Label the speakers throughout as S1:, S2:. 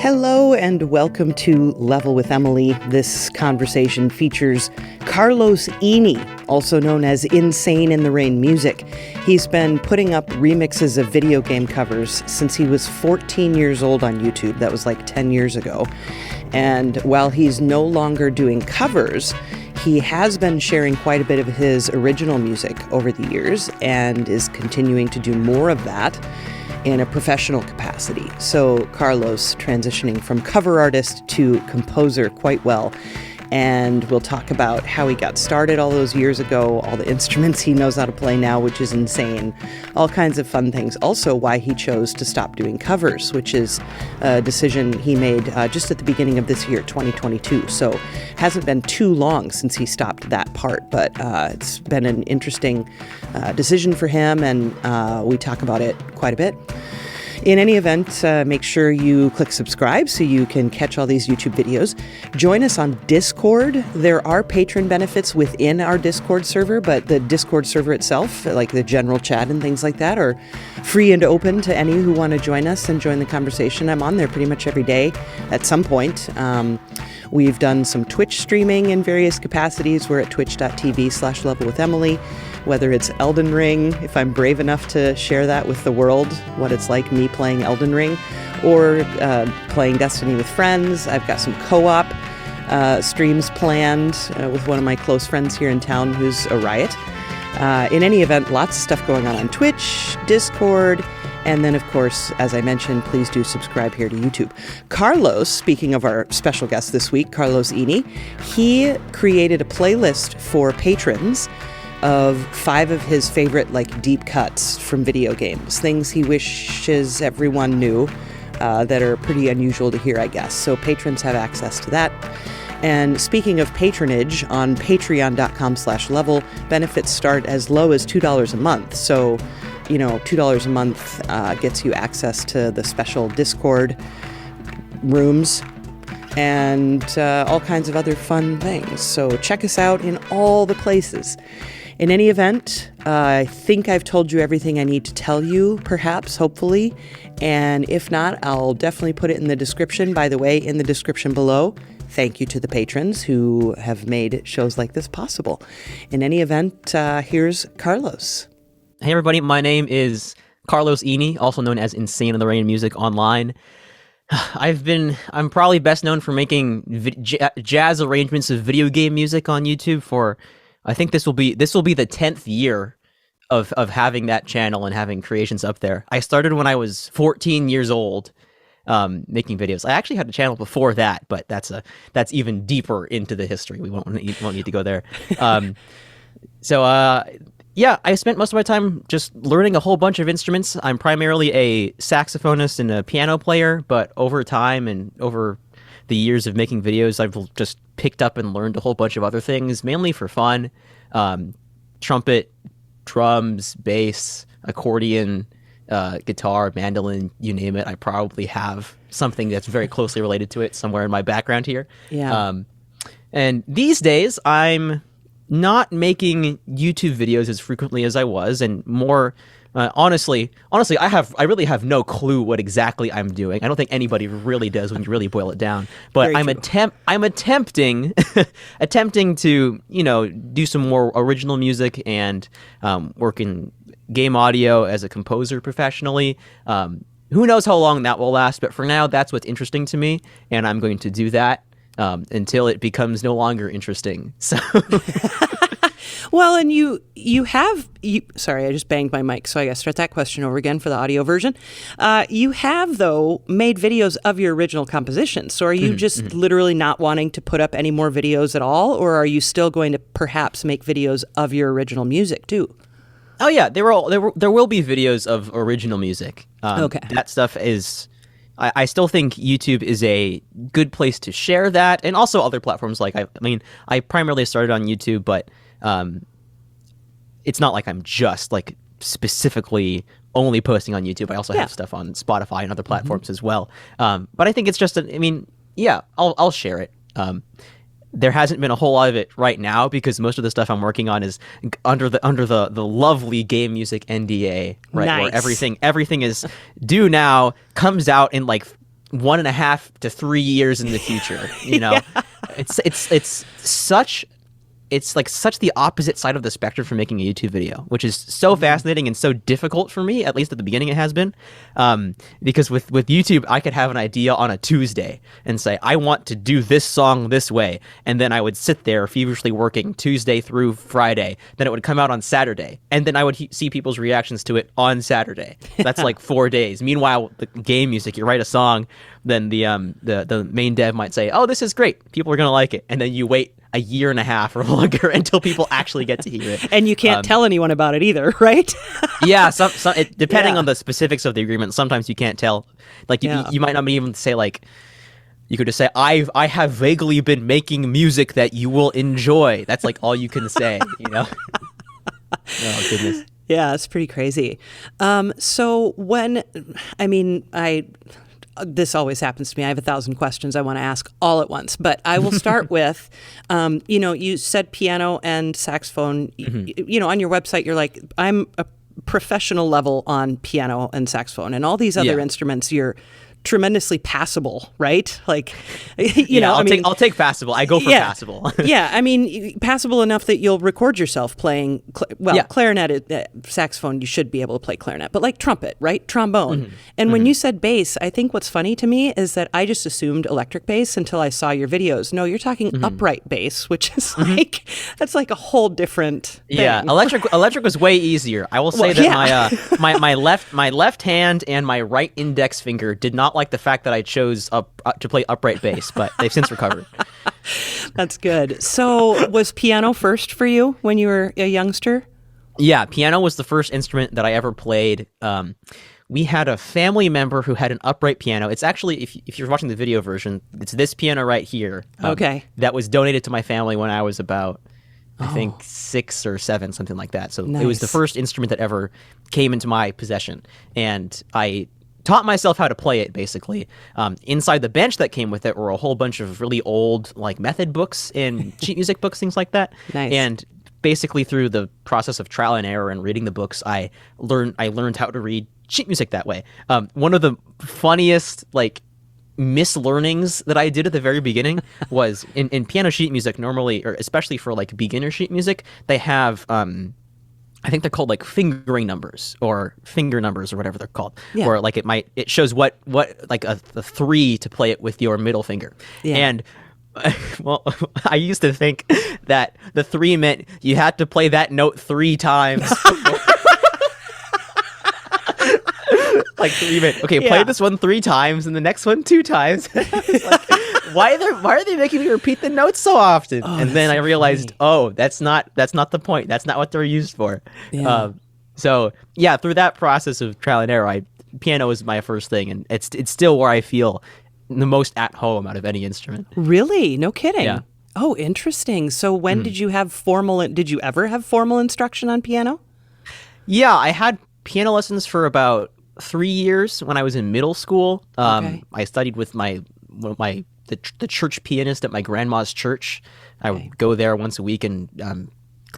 S1: Hello and welcome to Level with Emily. This conversation features Carlos Eiene, also known as Insane in the Rain Music. He's been putting up remixes of video game covers since he was 14 years old on YouTube. That was like 10 years ago. And while he's no longer doing covers, he has been sharing quite a bit of his original music over the years and is continuing to do more of that in a professional capacity. So Carlos transitioning from cover artist to composer quite well. And we'll talk about how he got started all those years ago, all the instruments he knows how to play now, which is insane, all kinds of fun things. Also, why he chose to stop doing covers, which is a decision he made just at the beginning of this year, 2022. So hasn't been too long since he stopped that part, but it's been an interesting decision for him, and we talk about it quite a bit. In any event, make sure you click subscribe so you can catch all these YouTube videos. Join us on Discord. There are patron benefits within our Discord server, but the Discord server itself, like the general chat and things like that, are free and open to any who want to join us and join the conversation. I'm on there pretty much every day at some point. We've done some Twitch streaming in various capacities. We're at twitch.tv/levelwithemily. Whether it's Elden Ring, if I'm brave enough to share that with the world, what it's like me playing Elden Ring, or playing Destiny with friends. I've got some co-op streams planned with one of my close friends here in town who's a riot. In any event, lots of stuff going on Twitch, Discord, and then, of course, as I mentioned, please do subscribe here to YouTube. Carlos, speaking of our special guest this week, Carlos Eiene, he created a playlist for patrons of 5 of his favorite deep cuts from video games, things he wishes everyone knew that are pretty unusual to hear, I guess. So patrons have access to that. And speaking of patronage, on patreon.com/level, benefits start as low as $2 a month. So, $2 a month gets you access to the special Discord rooms and all kinds of other fun things. So check us out in all the places. In any event, I think I've told you everything I need to tell you, perhaps, hopefully. And if not, I'll definitely put it in the description. By the way, in the description below, thank you to the patrons who have made shows like this possible. In any event, here's Carlos.
S2: Hey everybody, my name is Carlos Eiene, also known as Insane in the Rain Music online. I'm probably best known for making jazz arrangements of video game music on YouTube for, I think this will be the 10th year of having that channel and having creations up there. I started when I was 14 years old, making videos. I actually had a channel before that, but that's even deeper into the history. We won't need to go there. Yeah, I spent most of my time just learning a whole bunch of instruments. I'm primarily a saxophonist and a piano player, but over time and over the years of making videos, I've just picked up and learned a whole bunch of other things, mainly for fun. Trumpet, drums, bass, accordion, guitar, mandolin, you name it. I probably have something that's very closely related to it somewhere in my background here.
S1: Yeah.
S2: And these days, I'm not making YouTube videos as frequently as I was, and more honestly, I really have no clue what exactly I'm doing. I don't think anybody really does when you really boil it down. But I'm attempting to do some more original music and work in game audio as a composer professionally. Who knows how long that will last? But for now, that's what's interesting to me, and I'm going to do that until it becomes no longer interesting. So.
S1: Well, and you sorry, I just banged my mic, so I got to start that question over again for the audio version. You have, though, made videos of your original compositions. So are you just literally not wanting to put up any more videos at all, or are you still going to perhaps make videos of your original music too?
S2: Oh yeah, there will be videos of original music.
S1: Okay.
S2: That stuff is. I still think YouTube is a good place to share that, and also other platforms. I primarily started on YouTube, but it's not like I'm just specifically only posting on YouTube. I also have stuff on Spotify and other platforms as well. But I think it's just I'll share it. There hasn't been a whole lot of it right now because most of the stuff I'm working on is under the lovely game music NDA, right?
S1: Nice.
S2: Where everything is due now, comes out in 1.5 to 3 years in the future. You know, it's such. It's like such the opposite side of the spectrum for making a YouTube video, which is so fascinating and so difficult for me, at least at the beginning it has been. Because with YouTube, I could have an idea on a Tuesday and say, I want to do this song this way. And then I would sit there feverishly working Tuesday through Friday. Then it would come out on Saturday. And then I would see people's reactions to it on Saturday. That's like 4 days. Meanwhile, the game music, you write a song, then the main dev might say, oh, this is great. People are going to like it. And then you wait a year and a half or longer until people actually get to hear it.
S1: And you can't tell anyone about it either, right?
S2: Yeah, depending on the specifics of the agreement, sometimes you can't tell. Like you might not even say like, you could just say, I have vaguely been making music that you will enjoy. That's like all you can say, you know? Oh, goodness.
S1: Yeah, it's pretty crazy. So this always happens to me. I have 1,000 questions I want to ask all at once, but I will start with, you said piano and saxophone. On your website, you're like, I'm a professional level on piano and saxophone, and all these other instruments, you're tremendously passable, right? Like,
S2: I'll take passable. I go for passable.
S1: Yeah, I mean, passable enough that you'll record yourself playing. Clarinet, saxophone, you should be able to play clarinet, but like trumpet, right? Trombone. And when you said bass, I think what's funny to me is that I just assumed electric bass until I saw your videos. No, you're talking upright bass, which is like that's like a whole different thing.
S2: Yeah, electric was way easier. I will say that my left hand and my right index finger did not like the fact that I chose to play upright bass, but they've since recovered.
S1: That's good. So was piano first for you when you were a youngster?
S2: Yeah, piano was the first instrument that I ever played. We had a family member who had an upright piano. It's actually, if you're watching the video version, it's this piano right here. That was donated to my family when I was about, I think, 6 or 7, something like that. So It was the first instrument that ever came into my possession. And I taught myself how to play it, basically. Inside the bench that came with it were a whole bunch of really old like method books and sheet music books, things like that.
S1: Nice.
S2: And basically through the process of trial and error and reading the books, I learned how to read sheet music that way. One of the funniest like mislearnings that I did at the very beginning was in piano sheet music normally, or especially for like beginner sheet music, they have I think they're called like fingering numbers or finger numbers or whatever they're called.
S1: Yeah.
S2: Or like it shows what like a 3 to play it with your middle finger. Yeah. And well, I used to think that the 3 meant you had to play that note 3 times. Like 3 minutes. Okay, play this one 3 times and the next one 2 times. Like, why are they making me repeat the notes so often? And then I realized, that's not the point. That's not what they're used for. Yeah. Through that process of trial and error, piano was my first thing, and it's still where I feel the most at home out of any instrument.
S1: Really? No kidding.
S2: Yeah.
S1: Oh, interesting. So when did you ever have formal instruction on piano?
S2: Yeah, I had piano lessons for about 3 years when I was in middle school. I studied with the church pianist at my grandma's church. I would go there once a week and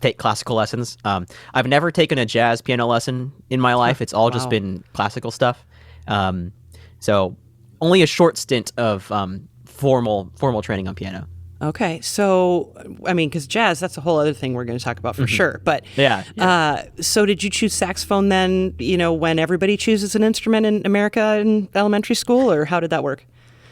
S2: take classical lessons. I've never taken a jazz piano lesson in my life. It's all just been classical stuff. So only a short stint of formal training on piano.
S1: Okay, so I mean, because jazz, that's a whole other thing we're going to talk about for sure. But so did you choose saxophone then? When everybody chooses an instrument in America in elementary school, or how did that work?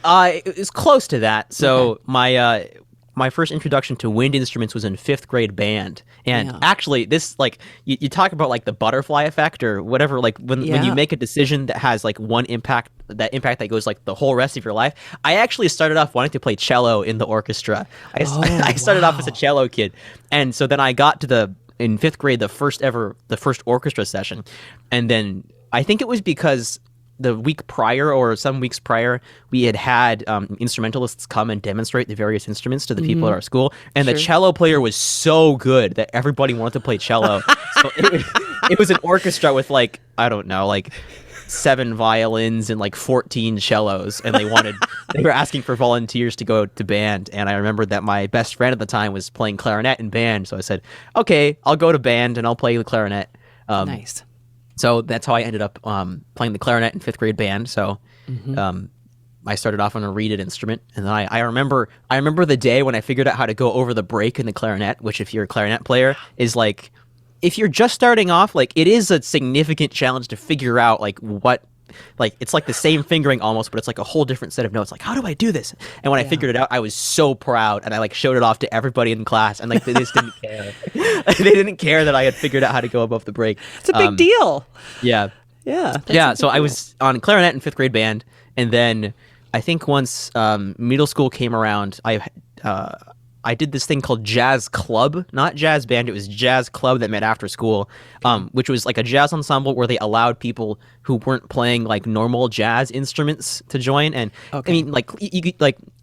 S2: It was close to that. So my first introduction to wind instruments was in 5th grade band. And actually, this, like, you talk about, like, the butterfly effect or whatever, like, when you make a decision that has, like, one impact that goes, like, the whole rest of your life. I actually started off wanting to play cello in the orchestra. I started off as a cello kid. And so then I got to in 5th grade, the first orchestra session. And then I think it was because the week prior or some weeks prior, we had instrumentalists come and demonstrate the various instruments to the people at our school. And the cello player was so good that everybody wanted to play cello. So it was an orchestra with like, I don't know, like 7 violins and like 14 cellos. And they were asking for volunteers to go to band. And I remembered that my best friend at the time was playing clarinet in band. So I said, okay, I'll go to band and I'll play the clarinet.
S1: Nice.
S2: So that's how I ended up playing the clarinet in 5th grade band. So I started off on a reeded instrument, and then I remember the day when I figured out how to go over the break in the clarinet, which if you're a clarinet player is like, if you're just starting off, like it is a significant challenge to figure out like what, like it's like the same fingering almost, but it's like a whole different set of notes. Like, how do I do this? And when I figured it out, I was so proud, and I like showed it off to everybody in class, and like they just didn't care. They didn't care that I had figured out how to go above the break.
S1: It's a big deal.
S2: Yeah.
S1: Yeah.
S2: So I was on clarinet in 5th grade band, and then I think once middle school came around, I did this thing called jazz club, not jazz band. It was jazz club that met after school, which was like a jazz ensemble where they allowed people who weren't playing like normal jazz instruments to join. And I mean, like,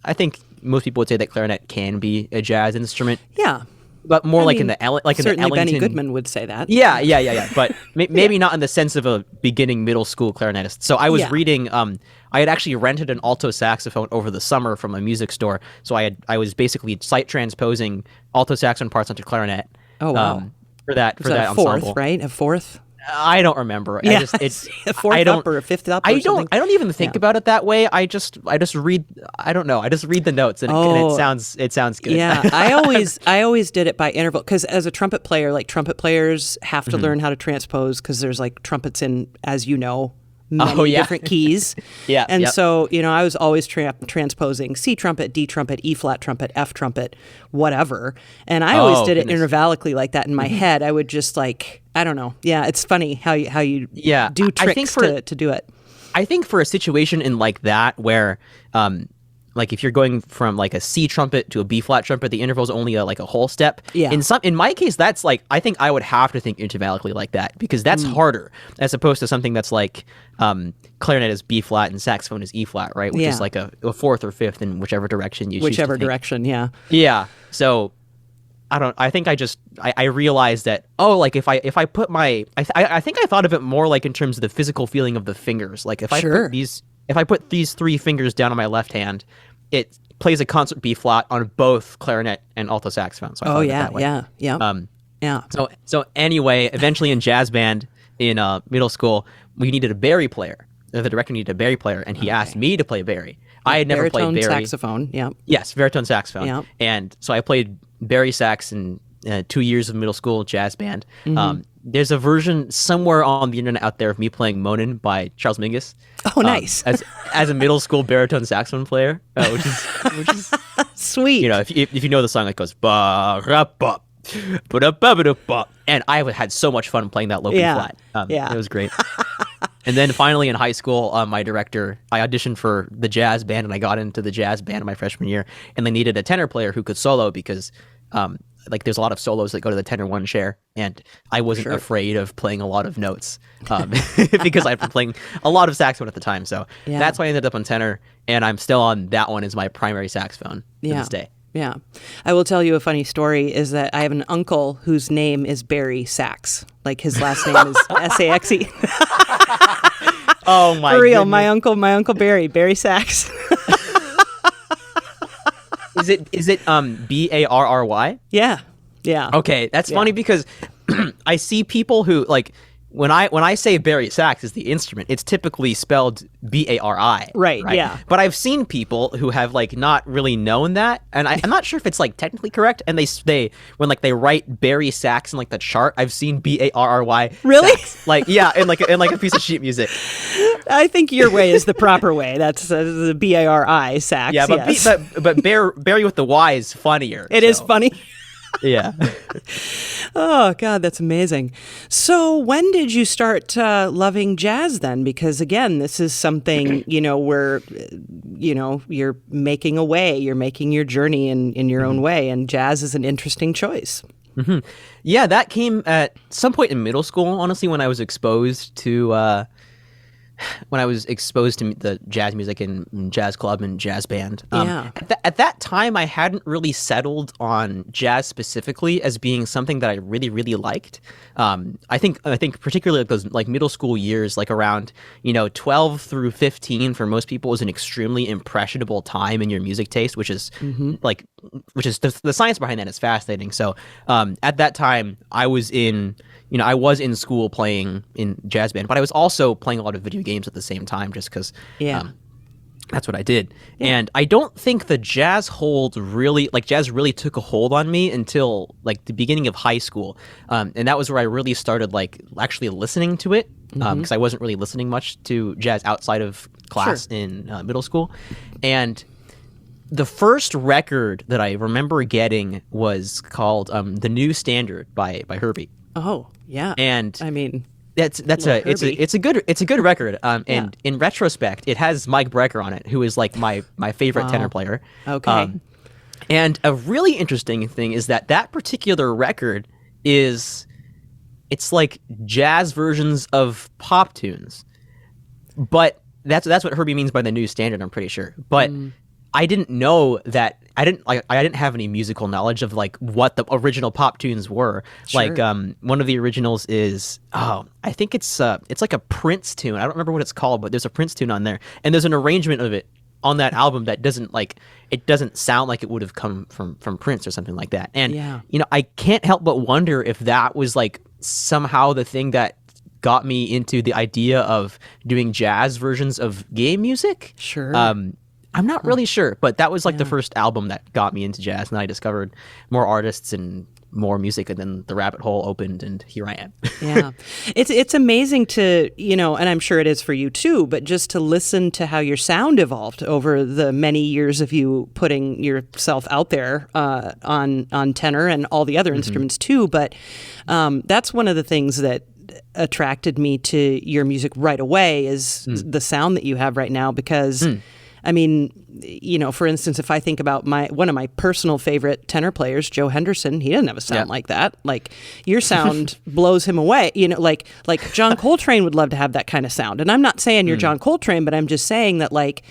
S2: I think most people would say that clarinet can be a jazz instrument.
S1: Yeah.
S2: But more
S1: I
S2: like
S1: mean,
S2: in the Ellington.
S1: Certainly Benny Goodman would say that.
S2: Yeah. But maybe not in the sense of a beginning middle school clarinetist. So I was reading. I had actually rented an alto saxophone over the summer from a music store. So I was basically sight transposing alto saxophone parts onto clarinet.
S1: Oh wow!
S2: For that
S1: a fourth,
S2: ensemble.
S1: Right? A fourth.
S2: I don't remember.
S1: Yeah, it's a fourth up or a fifth up.
S2: I don't even think about it that way. I just read. I don't know. I just read the notes, and it sounds good.
S1: Yeah, I always did it by interval, because as a trumpet player, like trumpet players have to learn how to transpose, because there's like trumpets in, as you know, many different keys. So, I was always transposing C trumpet, D trumpet, E flat trumpet, F trumpet, whatever. And I always did it intervallically like that in my head. I would just like, I don't know. Yeah, it's funny how you do tricks to do it.
S2: I think for a situation in like that where like if you're going from like a C trumpet to a B flat trumpet, the interval is only like a whole step. Yeah. In my case, that's like, I think I would have to think intervallically like that, because that's harder as opposed to something that's like clarinet is B flat and saxophone is E flat, right? Which is like a fourth or fifth in whichever direction you choose.
S1: Whichever direction, yeah.
S2: Yeah. So I think I realized that, like if I put I think I thought of it more like in terms of the physical feeling of the fingers. Like if I put these 3 fingers down on my left hand, it plays a concert B flat on both clarinet and alto saxophone. So
S1: yeah.
S2: So anyway, eventually in jazz band in middle school, we needed a bari player. The director needed a bari player, and he asked me to play bari. I had never played bari.
S1: Saxophone, yeah.
S2: Yes, baritone saxophone.
S1: Yeah.
S2: And so I played bari sax in 2 years of middle school jazz band. There's a version somewhere on the internet out there of me playing Monin by Charles Mingus.
S1: Oh, nice.
S2: As a middle school baritone saxophone player, which is
S1: sweet.
S2: If you know the song, it goes ba ra ba ba ba ba ba, and I had so much fun playing that low B flat. It was great. And then finally in high school, my director, I auditioned for the jazz band, and I got into the jazz band in my freshman year, and they needed a tenor player who could solo because like there's a lot of solos that go to the tenor 1 chair, and I wasn't afraid of playing a lot of notes because I've been playing a lot of saxophone at the time. So that's why I ended up on tenor, and I'm still on that one as my primary saxophone to this day.
S1: Yeah. I will tell you a funny story is that I have an uncle whose name is Barry Sax. Like his last name is S-A-X-E.
S2: Oh my
S1: For real,
S2: goodness.
S1: my uncle Barry Sax.
S2: Is it Barry?
S1: Yeah.
S2: Okay, that's funny because I see people who like when I say Barry sax is the instrument, it's typically spelled Bari.
S1: Right. Yeah.
S2: But I've seen people who have like not really known that, and I'm not sure if it's like technically correct. And they when like they write Barry sax in like the chart, I've seen Barry.
S1: Really?
S2: Sax. Like in like a piece of sheet music.
S1: I think your way is the proper way. That's the Bari sax.
S2: Yeah, but
S1: yes.
S2: but Barry with the Y is funnier.
S1: It is funny.
S2: Yeah.
S1: Oh, God, that's amazing. So when did you start loving jazz then? Because, again, this is something, where, you're making a way, you're making your journey in your own way, and jazz is an interesting choice.
S2: Mm-hmm. Yeah, that came at some point in middle school, honestly, when I was exposed to the jazz music in jazz club and jazz band. At that time, I hadn't really settled on jazz specifically as being something that I really, really liked. I think particularly like those like middle school years, like around 12 through 15 for most people is an extremely impressionable time in your music taste, which is the science behind that is fascinating. So at that time, I was in school playing in jazz band, but I was also playing a lot of video games at the same time, just because That's what I did. Yeah. And I don't think the jazz really took a hold on me until like the beginning of high school. And that was where I really started like actually listening to it, because I wasn't really listening much to jazz outside of class in middle school. And the first record that I remember getting was called The New Standard by Herbie.
S1: Oh, yeah.
S2: And
S1: I mean,
S2: it's a good record. And in retrospect, it has Mike Brecker on it, who is like my favorite tenor player.
S1: Okay.
S2: And a really interesting thing is that particular record it's like jazz versions of pop tunes. But that's what Herbie means by the new standard, I'm pretty sure. But I didn't know that. I didn't have any musical knowledge of like what the original pop tunes were.
S1: Sure.
S2: Like one of the originals is I think it's like a Prince tune. I don't remember what it's called, but there's a Prince tune on there, and there's an arrangement of it on that album that doesn't sound like it would have come from Prince or something like that. And I can't help but wonder if that was like somehow the thing that got me into the idea of doing jazz versions of game music.
S1: Sure.
S2: I'm not really sure, but that was like the first album that got me into jazz, and I discovered more artists and more music, and then the rabbit hole opened, and here I am.
S1: Yeah. It's amazing to, and I'm sure it is for you too, but just to listen to how your sound evolved over the many years of you putting yourself out there on tenor and all the other instruments too. But that's one of the things that attracted me to your music right away is the sound that you have right now, because I mean, for instance, if I think about one of my personal favorite tenor players, Joe Henderson, he doesn't have a sound like that. Like your sound blows him away. Like John Coltrane would love to have that kind of sound. And I'm not saying you're John Coltrane, but I'm just saying that like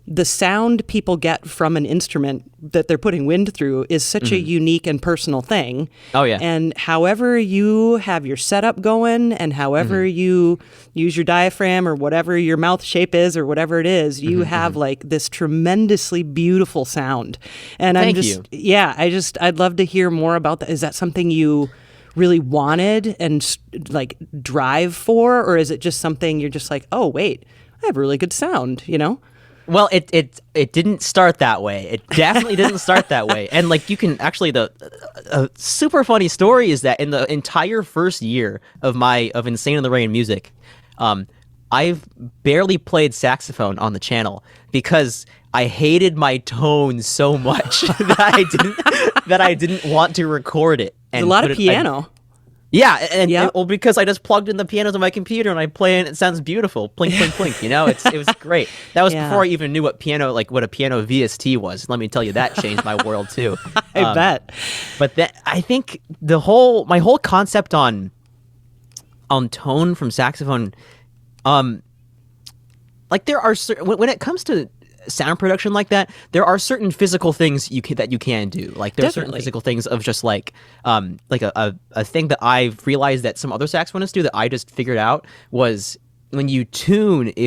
S1: the sound people get from an instrument that they're putting wind through is such a unique and personal thing.
S2: Oh, yeah.
S1: And however you have your setup going and however you use your diaphragm or whatever your mouth shape is or whatever it is, you have like this tremendously beautiful sound. And
S2: Thank you.
S1: I'd love to hear more about that. Is that something you really wanted and like drive for, or is it just something you're just like, oh, wait, I have a really good sound,
S2: Well, it didn't start that way. It definitely didn't start that way. And like you can actually, a super funny story is that in the entire first year of Insane in the Rain music, I've barely played saxophone on the channel because I hated my tone so much that I didn't want to record it.
S1: And a lot of piano.
S2: Yeah, and because I just plugged in the pianos on my computer and I play and it sounds beautiful, plink, plink, plink. It was great. That was before I even knew what a piano VST was. Let me tell you, that changed my world too.
S1: I bet.
S2: But I think my whole concept on tone from saxophone, like there are when it comes to sound production like that, there are certain physical things that you can do. Like there are certain physical things of just like a thing that I've realized that some other saxophonists do that I just figured out was if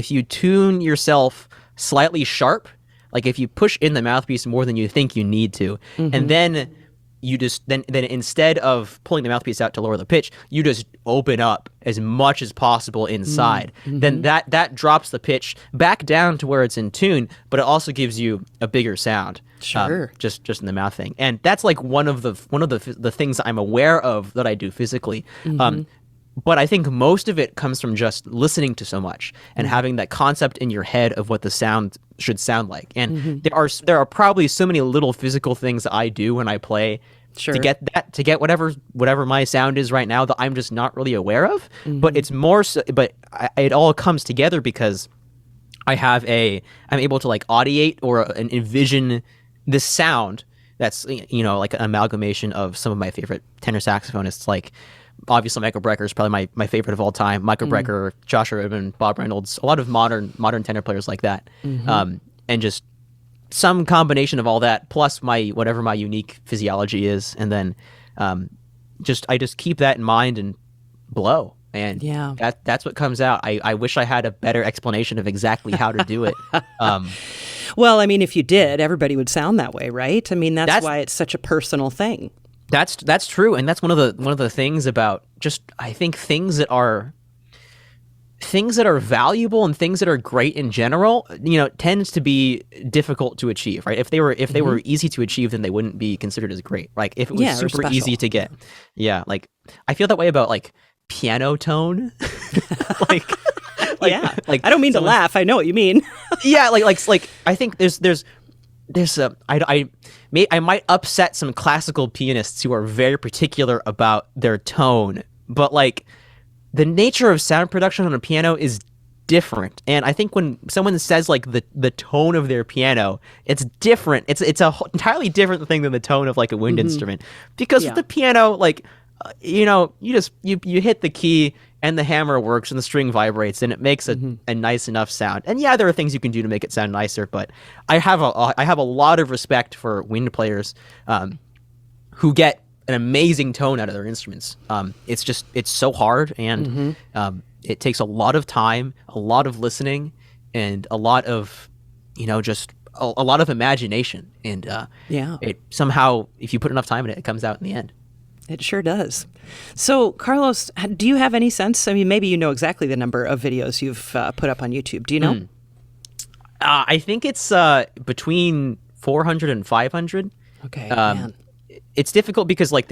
S2: you tune yourself slightly sharp, like if you push in the mouthpiece more than you think you need to, and then you just then instead of pulling the mouthpiece out to lower the pitch, you just open up as much as possible inside. Then that drops the pitch back down to where it's in tune, but it also gives you a bigger sound.
S1: Sure.
S2: Just in the mouth thing. And that's like one of the things I'm aware of that I do physically. But I think most of it comes from just listening to so much and having that concept in your head of what the sound should sound like. And there are probably so many little physical things that I do when I play to get whatever my sound is right now that I'm just not really aware of. But it's more so, it all comes together because I'm able to like audiate or envision this sound that's like an amalgamation of some of my favorite tenor saxophonists, like obviously Michael Brecker is probably my favorite of all time. Michael Brecker, Joshua Urban, Bob Reynolds, a lot of modern tenor players like that. And just some combination of all that plus whatever my unique physiology is, and then I just keep that in mind and blow. And that's what comes out. I wish I had a better explanation of exactly how to do it.
S1: Well, I mean, if you did, everybody would sound that way, right? I mean, that's why it's such a personal thing.
S2: That's true, and that's one of the things about just I think things that are things that are valuable and things that are great in general, tends to be difficult to achieve, right? If they were easy to achieve, then they wouldn't be considered as great. Like if it was super easy to get. Yeah, like I feel that way about like piano tone. like
S1: like I don't mean to laugh. I know what you mean.
S2: Yeah, like I think there's I might upset some classical pianists who are very particular about their tone, but like the nature of sound production on a piano is different. And I think when someone says like the tone of their piano, it's different. It's a entirely different thing than the tone of like a wind instrument. Because with the piano, like you hit the key and the hammer works and the string vibrates and it makes a nice enough sound. And yeah, there are things you can do to make it sound nicer, but I have a lot of respect for wind players who get an amazing tone out of their instruments. It's so hard, and it takes a lot of time, a lot of listening, and a lot of just a lot of imagination. And it somehow, if you put enough time in it, it comes out in the end.
S1: It sure does. So, Carlos, do you have any sense? I mean, maybe you know exactly the number of videos you've put up on YouTube. Do you know?
S2: I think it's between 400 and 500.
S1: Okay, man.
S2: It's difficult because like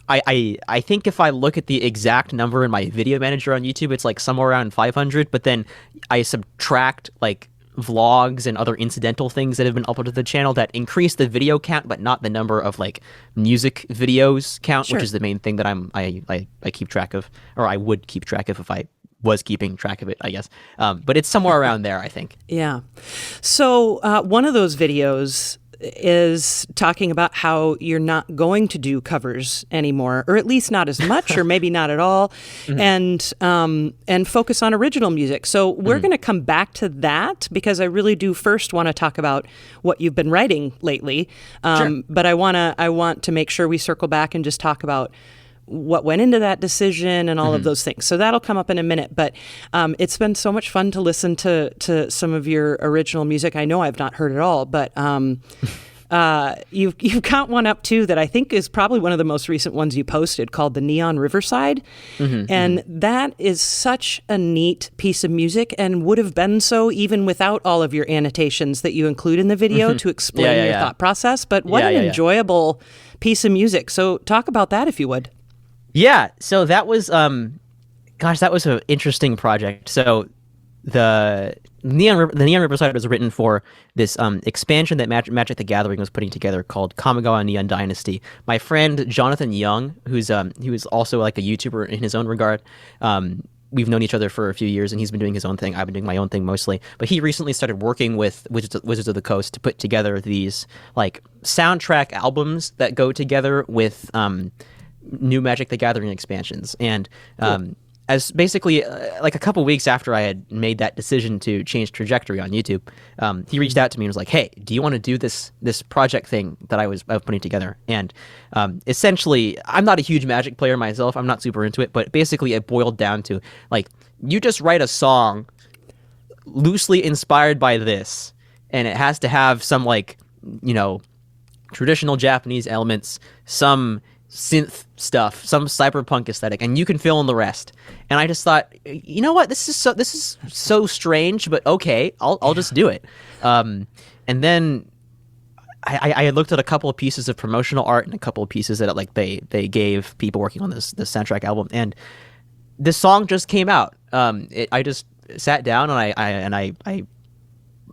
S2: I think if I look at the exact number in my video manager on YouTube, it's like somewhere around 500, but then I subtract like vlogs and other incidental things that have been uploaded to the channel that increase the video count, but not the number of like music videos count, which is the main thing that I keep track of, or I would keep track of if I was keeping track of it, I guess. But it's somewhere around there, I think.
S1: Yeah. So one of those videos is talking about how you're not going to do covers anymore, or at least not as much, or maybe not at all, and focus on original music. So we're going to come back to that because I really do first want to talk about what you've been writing lately. But I want to make sure we circle back and just talk about what went into that decision and all of those things. So that'll come up in a minute. But it's been so much fun to listen to some of your original music. I know I've not heard it all, but you've got one up too that I think is probably one of the most recent ones you posted, called the Neon Riverside. And that is such a neat piece of music, and would have been so even without all of your annotations that you include in the video to explain your thought process. But what an enjoyable piece of music. So talk about that if you would.
S2: Yeah, so that was, that was an interesting project. So the Neon Riverside was written for this expansion that Magic the Gathering was putting together called Kamigawa Neon Dynasty. My friend Jonathan Young, he was also like a YouTuber in his own regard, we've known each other for a few years, and he's been doing his own thing. I've been doing my own thing mostly. But he recently started working with Wizards of the Coast to put together these like soundtrack albums that go together with new Magic the Gathering expansions. And as basically like a couple weeks after I had made that decision to change trajectory on YouTube, he reached out to me and was like, "Hey, do you want to do this project thing that I was putting together?" And essentially, I'm not a huge Magic player myself. I'm not super into it, but basically it boiled down to like, you just write a song loosely inspired by this, and it has to have some like, traditional Japanese elements, some synth stuff, some cyberpunk aesthetic, and you can fill in the rest. And I just thought, you know what, this is so strange, but okay, I'll just do it. And then I had looked at a couple of pieces of promotional art and a couple of pieces that like they gave people working on this soundtrack album, and this song just came out. I just sat down and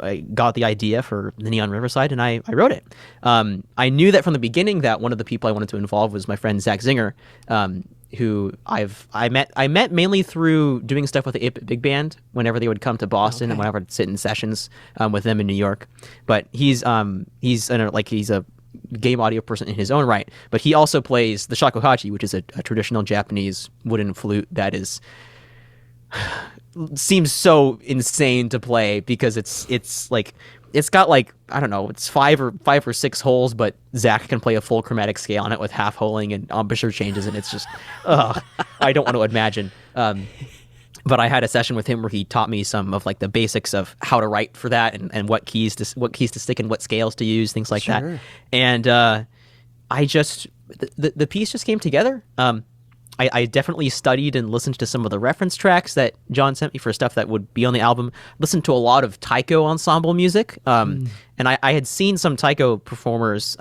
S2: I got the idea for the Neon Riverside, and I wrote it. I knew that from the beginning that one of the people I wanted to involve was my friend Zach Zinger, who I met mainly through doing stuff with the 8-Bit Big Band whenever they would come to Boston and whenever I'd sit in sessions with them in New York. But he's a game audio person in his own right, but he also plays the shakuhachi, which is a traditional Japanese wooden flute that is seems so insane to play because it's like, it's got like, I don't know, it's five or six holes, but Zach can play a full chromatic scale on it with half holing and embouchure changes, and it's just I don't want to imagine. But I had a session with him where he taught me some of like the basics of how to write for that, and what keys to stick and what scales to use, things like that. And I just the piece just came together. I definitely studied and listened to some of the reference tracks that John sent me for stuff that would be on the album. Listened to a lot of Taiko ensemble music, and I had seen some Taiko performers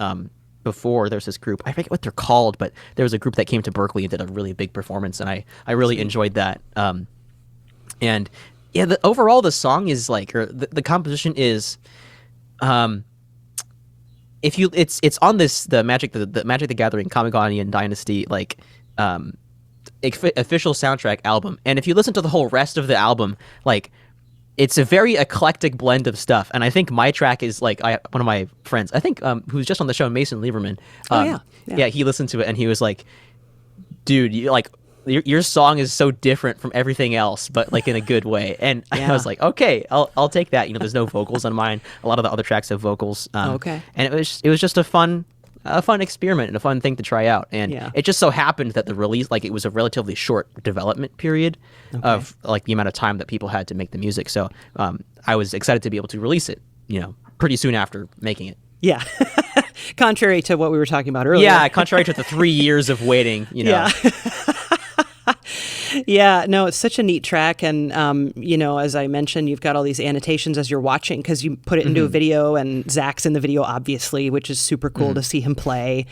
S2: before. There's this group, I forget what they're called, but there was a group that came to Berkeley and did a really big performance, and I really enjoyed that. And yeah, overall the song is like, or the composition is, it's on this the Magic the Gathering Kamigawa Dynasty like official soundtrack album, and if you listen to the whole rest of the album, like it's a very eclectic blend of stuff. And I think my track is like, one of my friends, I think who's just on the show, Mason Lieberman, yeah, he listened to it and he was like, dude, your song is so different from everything else, but like in a good way. And I was like, okay, I'll take that. There's no vocals on mine. A lot of the other tracks have vocals. And it was just a fun experiment and a fun thing to try out. And it just so happened that the release, like, it was a relatively short development period of like the amount of time that people had to make the music. So I was excited to be able to release it, pretty soon after making it.
S1: Yeah. Contrary to what we were talking about earlier.
S2: Yeah, contrary to the 3 years of waiting,
S1: Yeah. Yeah, no, it's such a neat track. And, as I mentioned, you've got all these annotations as you're watching because you put it into a video, and Zach's in the video, obviously, which is super cool to see him play.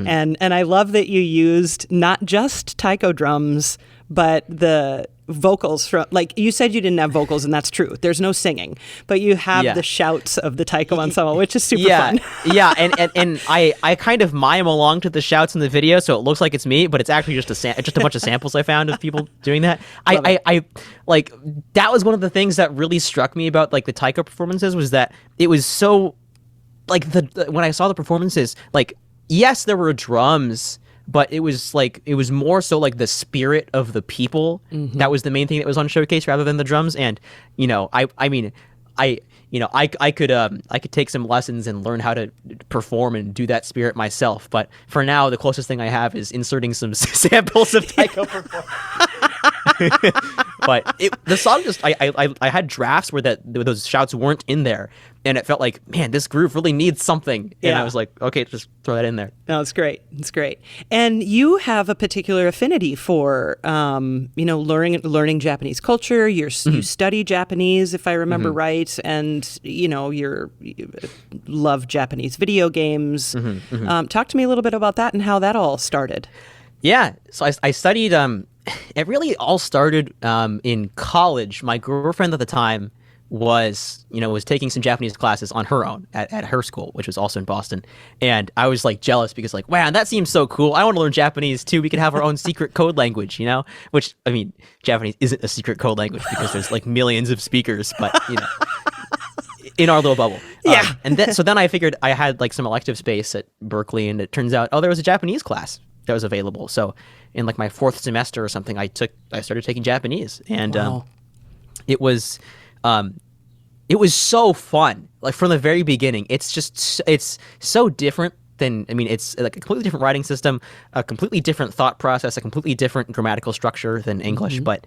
S1: And I love that you used not just taiko drums, but the vocals from, like, you said you didn't have vocals, and that's true. There's no singing, but you have the shouts of the taiko ensemble, which is super fun.
S2: Yeah, and I kind of mime along to the shouts in the video, so it looks like it's me, but it's actually just a bunch of samples I found of people doing that. I like, that was one of the things that really struck me about like the taiko performances, was that it was so, like, when I saw the performances, like, yes, there were drums, but it was more so like the spirit of the people. That was the main thing that was on Showcase rather than the drums. And I could take some lessons and learn how to perform and do that spirit myself. But for now, the closest thing I have is inserting some samples of taiko performance. But the song just, I had drafts where those shouts weren't in there, and it felt like, man, this groove really needs something. And I was like, okay, just throw that in there.
S1: No, it's great. It's great. And you have a particular affinity for, learning Japanese culture. You study Japanese, if I remember right, and you love Japanese video games. Talk to me a little bit about that and how that all started.
S2: Yeah, so I studied. It really all started in college. My girlfriend at the time was taking some Japanese classes on her own at her school, which was also in Boston. And I was like jealous because, like, wow, that seems so cool. I want to learn Japanese too. We could have our own secret code language, which, I mean, Japanese isn't a secret code language because there's like millions of speakers, but in our little bubble.
S1: Yeah.
S2: So then I figured I had like some elective space at Berkeley, and it turns out, there was a Japanese class that was available. So in like my fourth semester or something, I started taking Japanese, and it was so fun. Like, from the very beginning, it's so different than, it's like a completely different writing system, a completely different thought process, a completely different grammatical structure than English. But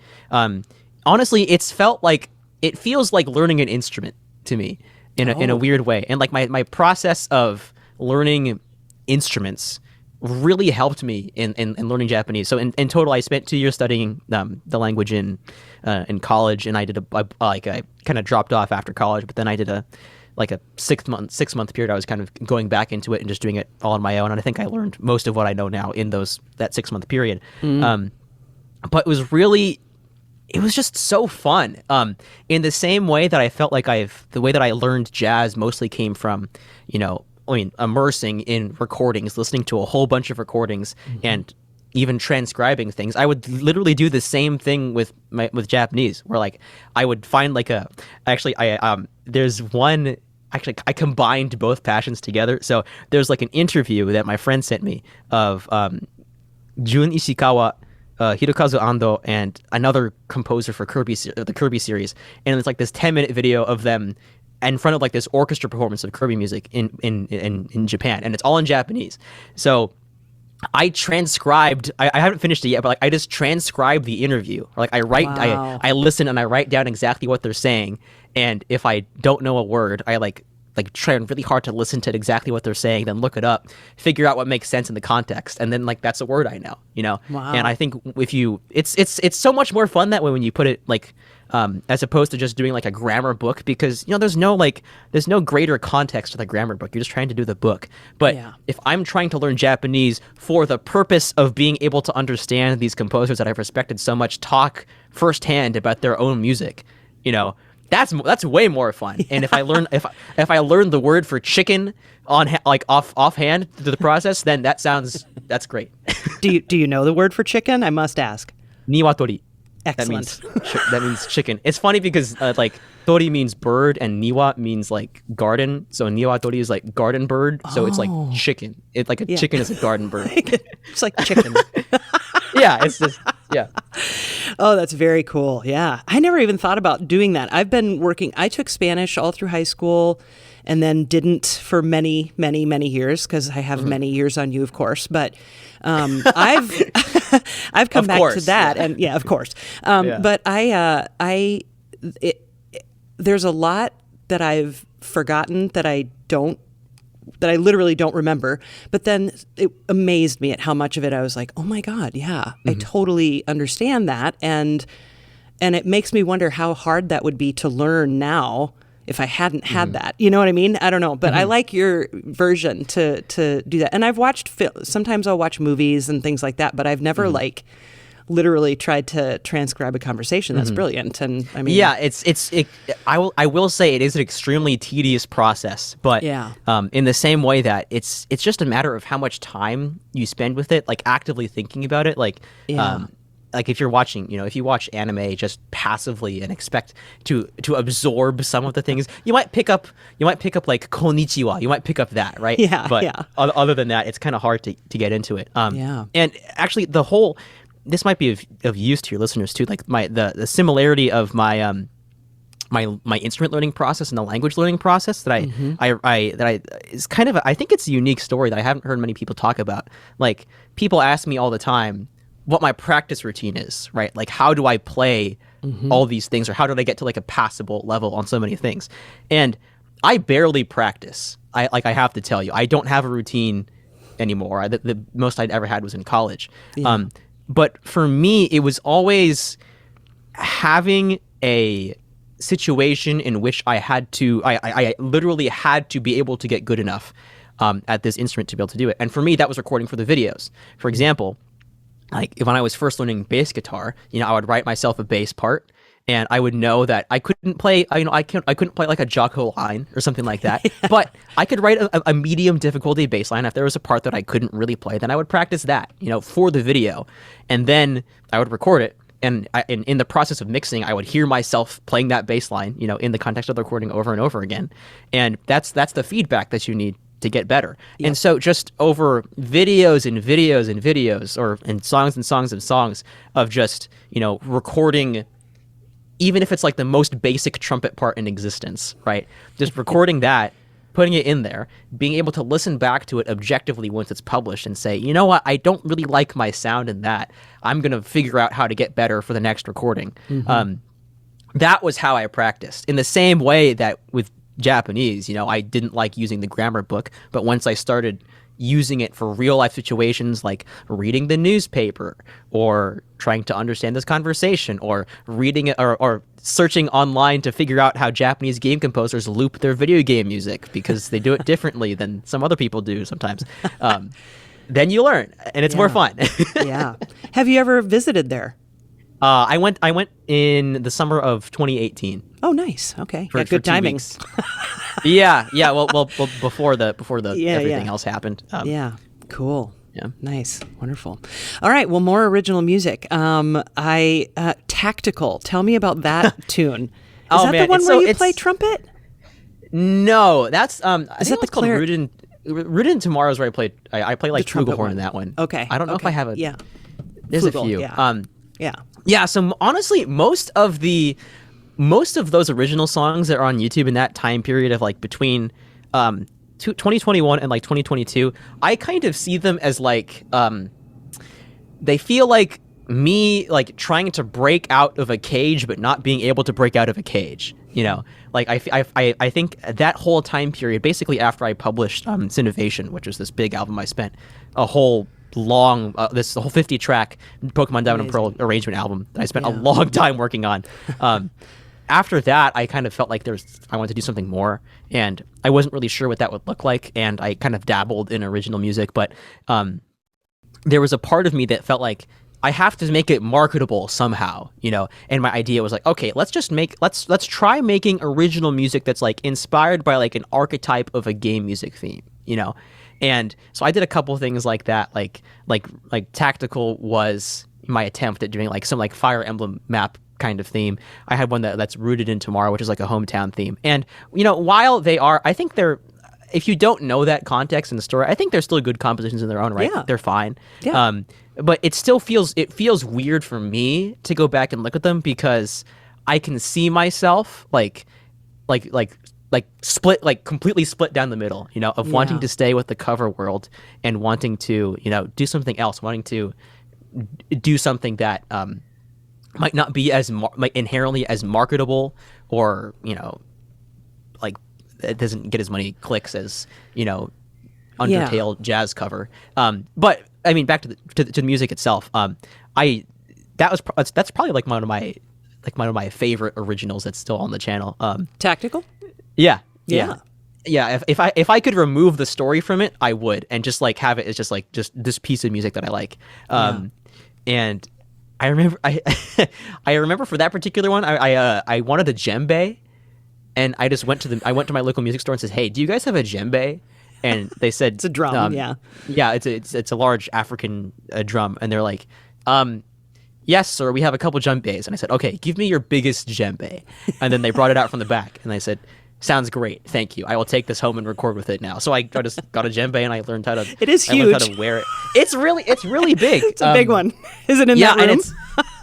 S2: honestly, it feels like learning an instrument to me in a weird way. And like my process of learning instruments really helped me in learning Japanese. So in total, I spent 2 years studying the language in college, and I did I kind of dropped off after college, but then I did a 6 month period. I was kind of going back into it and just doing it all on my own, and I think I learned most of what I know now in that 6 month period. But it was just so fun. In the same way that I felt like the way that I learned jazz mostly came from, immersing in recordings, listening to a whole bunch of recordings, and even transcribing things. I would literally do the same thing with Japanese, where like I would find I combined both passions together. So there's like an interview that my friend sent me of Jun Ishikawa, Hirokazu Ando, and another composer for the Kirby series, and it's like this 10-minute video of them in front of like this orchestra performance of Kirby music in Japan, and it's all in Japanese. So I transcribed. I haven't finished it yet, but like I just transcribed the interview. Or like I listen and I write down exactly what they're saying, and if I don't know a word, I like like trying really hard to listen to exactly what they're saying, then look it up, figure out what makes sense in the context, and then like that's a word I know, you know.
S1: Wow.
S2: And I think if you, it's so much more fun that way when you put it like, as opposed to just doing like a grammar book, because you know there's no greater context to the grammar book. You're just trying to do the book. But if I'm trying to learn Japanese for the purpose of being able to understand these composers that I've respected so much talk firsthand about their own music, you know. That's way more fun. Yeah. And if I learn the word for chicken offhand through the process, then that's great.
S1: Do you know the word for chicken? I must ask.
S2: Niwatori.
S1: Excellent.
S2: That means chicken. It's funny because like tori means bird and niwa means like garden. So niwatori is like garden bird. So it's like chicken. It's like a chicken is a garden bird.
S1: It's like chicken.
S2: Yeah, it's just
S1: Oh, that's very cool. Yeah. I never even thought about doing that. I took Spanish all through high school and then didn't for many, many, many years because I have many years on you, of course. But I've come back to that. And yeah, of course. But there's a lot that I've forgotten that I literally don't remember. But then it amazed me at how much of it I was like, oh my God, yeah, I totally understand that. And it makes me wonder how hard that would be to learn now if I hadn't had that. You know what I mean? I don't know. But I like your version to do that. And I've watched, sometimes I'll watch movies and things like that, but I've never like literally tried to transcribe a conversation. That's brilliant. And I mean,
S2: yeah, I will say it is an extremely tedious process, but in the same way that it's just a matter of how much time you spend with it, like actively thinking about it. Like if you're watching, you know, if you watch anime just passively and expect to absorb some of the things, you might pick up like konnichiwa, you might pick up that, right? But other than that, it's kind of hard to get into it. And actually this might be of use to your listeners too. Like the similarity of my my instrument learning process and the language learning process that I is kind of I think it's a unique story that I haven't heard many people talk about. Like people ask me all the time what my practice routine is, right? Like how do I play all these things, or how did I get to like a passable level on so many things? And I barely practice. I have to tell you, I don't have a routine anymore. The most I'd ever had was in college. But for me, it was always having a situation in which I literally had to be able to get good enough at this instrument to be able to do it. And for me, that was recording for the videos. For example, like when I was first learning bass guitar, you know, I would write myself a bass part, and I would know that I couldn't play, I couldn't play like a Jocko line or something like that, but I could write a medium difficulty bass line. If there was a part that I couldn't really play, then I would practice that, you know, for the video, and then I would record it. And in the process of mixing, I would hear myself playing that bass line, you know, in the context of the recording over and over again. And that's the feedback that you need to get better. And so just over videos and videos and videos, and songs and songs and songs of just, you know, recording, even if it's like the most basic trumpet part in existence, right? Just recording that, putting it in there, being able to listen back to it objectively once it's published and say, you know what, I don't really like my sound in that. I'm going to figure out how to get better for the next recording. That was how I practiced. In the same way that with Japanese, you know, I didn't like using the grammar book, but once I started using it for real life situations like reading the newspaper or trying to understand this conversation or reading it or searching online to figure out how Japanese game composers loop their video game music because they do it differently than some other people do sometimes, then you learn, and it's more fun.
S1: Have you ever visited there?
S2: I went in the summer of 2018.
S1: Oh, nice. Okay.
S2: For
S1: good timing.
S2: Yeah. Well, before the everything else happened.
S1: Cool.
S2: Yeah.
S1: Nice. Wonderful. All right. Well, more original music. Tactical. Tell me about that tune. Is that the one where you play trumpet?
S2: No, that's I think
S1: that
S2: it's called Rooted in Tomorrow's where I played like flugelhorn in that one.
S1: Okay.
S2: I don't know if I have a There's
S1: Flugel,
S2: a few.
S1: Yeah.
S2: So honestly, most of those original songs that are on YouTube in that time period of like between 2021 and like 2022, I kind of see them as like they feel like me like trying to break out of a cage but not being able to break out of a cage, you know. Like I think that whole time period, basically after I published Synovation, which was this big album, I spent a whole long the whole 50 track Pokemon Diamond and Pearl arrangement album that I spent a long time working on. After that, I kind of felt like I wanted to do something more, and I wasn't really sure what that would look like, and I kind of dabbled in original music, but there was a part of me that felt like I have to make it marketable somehow, you know. And my idea was like, okay, let's try making original music that's like inspired by like an archetype of a game music theme, you know. And so I did a couple things like that, like Tactical was my attempt at doing like some like Fire Emblem map kind of theme. I had one that's Rooted in Tomorrow, which is like a hometown theme. And you know, while they are, I think they're, if you don't know that context in the story, I think they're still good compositions in their own right. Yeah. They're fine. Yeah. But it still feels weird for me to go back and look at them, because I can see myself like split, like completely split down the middle, you know, of wanting to stay with the cover world and wanting to, you know, do something else, wanting to do something that might not be as inherently as marketable, or, you know, like it doesn't get as many clicks as, you know, Undertale jazz cover. But I mean, back to the music itself. That's probably like one of my favorite originals that's still on the channel.
S3: Tactical?
S2: Yeah. If I could remove the story from it, I would, and just like have it as just this piece of music that I like. And I remember I remember for that particular one, I wanted a djembe, and I just went to my local music store and said, "Hey, do you guys have a djembe?" And they said
S3: it's a drum.
S2: It's a large African drum, and they're like, "Yes, sir, we have a couple djembes." And I said, "Okay, give me your biggest djembe." And then they brought it out from the back, and I said, "Sounds great, thank you. I will take this home and record with it now." So I just got a djembe, and I learned how to.
S3: It is huge.
S2: I learned how to wear it. It's really big.
S3: It's a big one. Is it in that room?
S2: And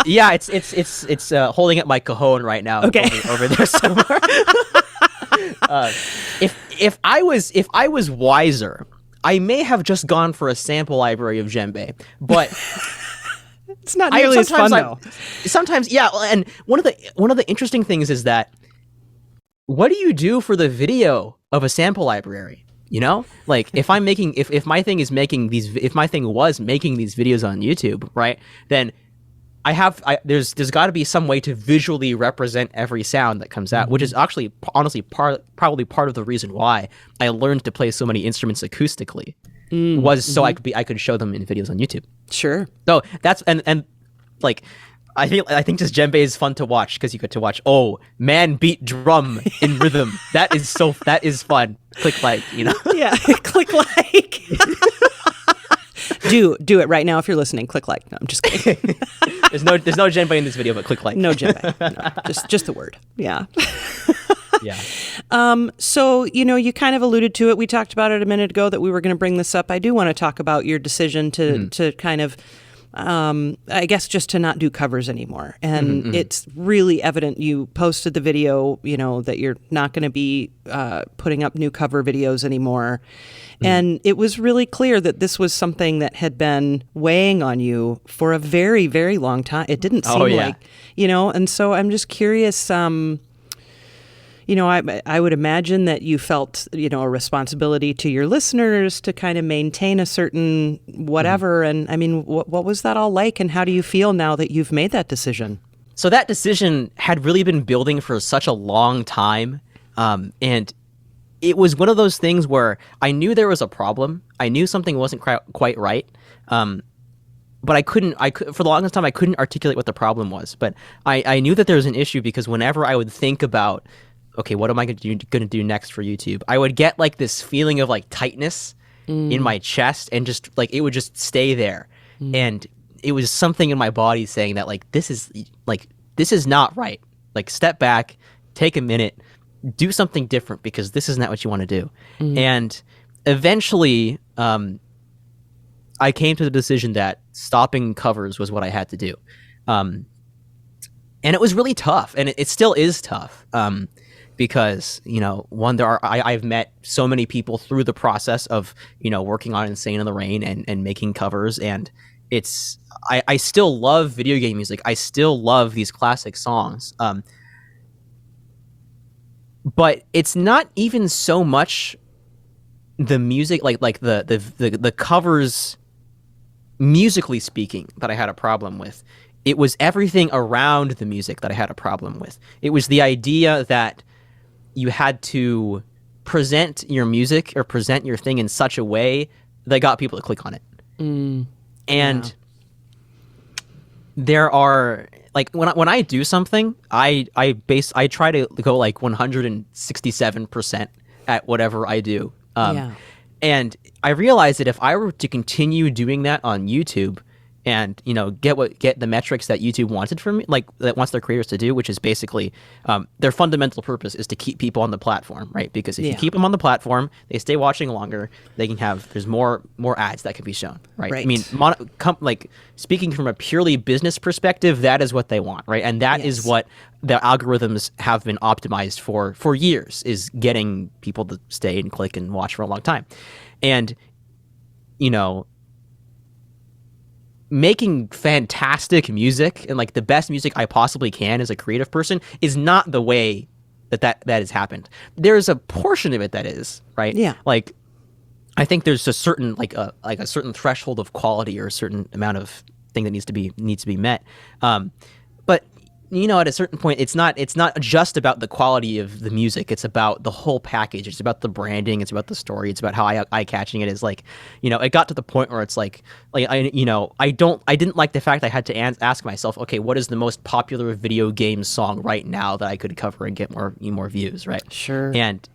S2: it's holding up my cajon right now.
S3: Okay.
S2: over there somewhere. If I was wiser, I may have just gone for a sample library of djembe, but
S3: it's not nearly as fun though.
S2: Sometimes, yeah. And one of the interesting things is that, what do you do for the video of a sample library? You know, like if I'm making, if my thing was making these videos on YouTube, right? Then there's got to be some way to visually represent every sound that comes out, which is actually honestly probably part of the reason why I learned to play so many instruments acoustically, was so I could show them in videos on YouTube.
S3: Sure.
S2: So that's and like I think this djembe is fun to watch, because you get to watch, oh, man beat drum in rhythm. That is fun. Click like, you know.
S3: Yeah, click like. Do it right now if you're listening. Click like. No, I'm just kidding.
S2: There's no djembe in this video, but click like.
S3: No djembe. No, just the word. Yeah.
S2: Yeah.
S3: So, you know, you kind of alluded to it. We talked about it a minute ago that we were going to bring this up. I do want to talk about your decision to kind of, I guess, just to not do covers anymore. And it's really evident. You posted the video, you know, that you're not going to be putting up new cover videos anymore. And it was really clear that this was something that had been weighing on you for a very, very long time. It didn't seem like, you know, and so I'm just curious, you know, I would imagine that you felt, you know, a responsibility to your listeners to kind of maintain a certain whatever. And I mean, what was that all like, and how do you feel now that you've made that decision?
S2: So that decision had really been building for such a long time. And it was one of those things where I knew there was a problem. I knew something wasn't quite right. But I couldn't, for the longest time, I couldn't articulate what the problem was. But I knew that there was an issue, because whenever I would think about, okay, what am I going to do next for YouTube, I would get like this feeling of like tightness in my chest, and just like it would just stay there. And it was something in my body saying that like this is not right. Like, step back, take a minute, do something different, because this is not what you want to do. And eventually I came to the decision that stopping covers was what I had to do. And it was really tough, and it still is tough. Because, you know, I've met so many people through the process of, you know, working on Insane in the Rain and making covers, and I still love video game music. I still love these classic songs. But it's not even so much the music, like the covers, musically speaking, that I had a problem with. It was everything around the music that I had a problem with. It was the idea that you had to present your music or present your thing in such a way that got people to click on it. And there are, like, when I do something, I try to go like 167% at whatever I do. And I realized that if I were to continue doing that on YouTube and, you know, get the metrics that YouTube wanted from me, like that wants their creators to do, which is basically their fundamental purpose is to keep people on the platform, right? Because if you keep them on the platform, they stay watching longer. They can there's more ads that can be shown, right? I mean, like speaking from a purely business perspective, that is what they want, right? And that is what the algorithms have been optimized for years, is getting people to stay and click and watch for a long time. And, you know, making fantastic music and like the best music I possibly can as a creative person is not the way that has happened. There's a portion of it that is, right? Yeah. Like, I think there's a certain like a certain threshold of quality or a certain amount of thing that needs to be met. But you know, at a certain point, it's not just about the quality of the music. It's about the whole package. It's about the branding. It's about the story. It's about how eye-catching it is. Like, you know, it got to the point where it's like I didn't like the fact I had to ask myself, okay, what is the most popular video game song right now that I could cover and get more views, right? Sure. And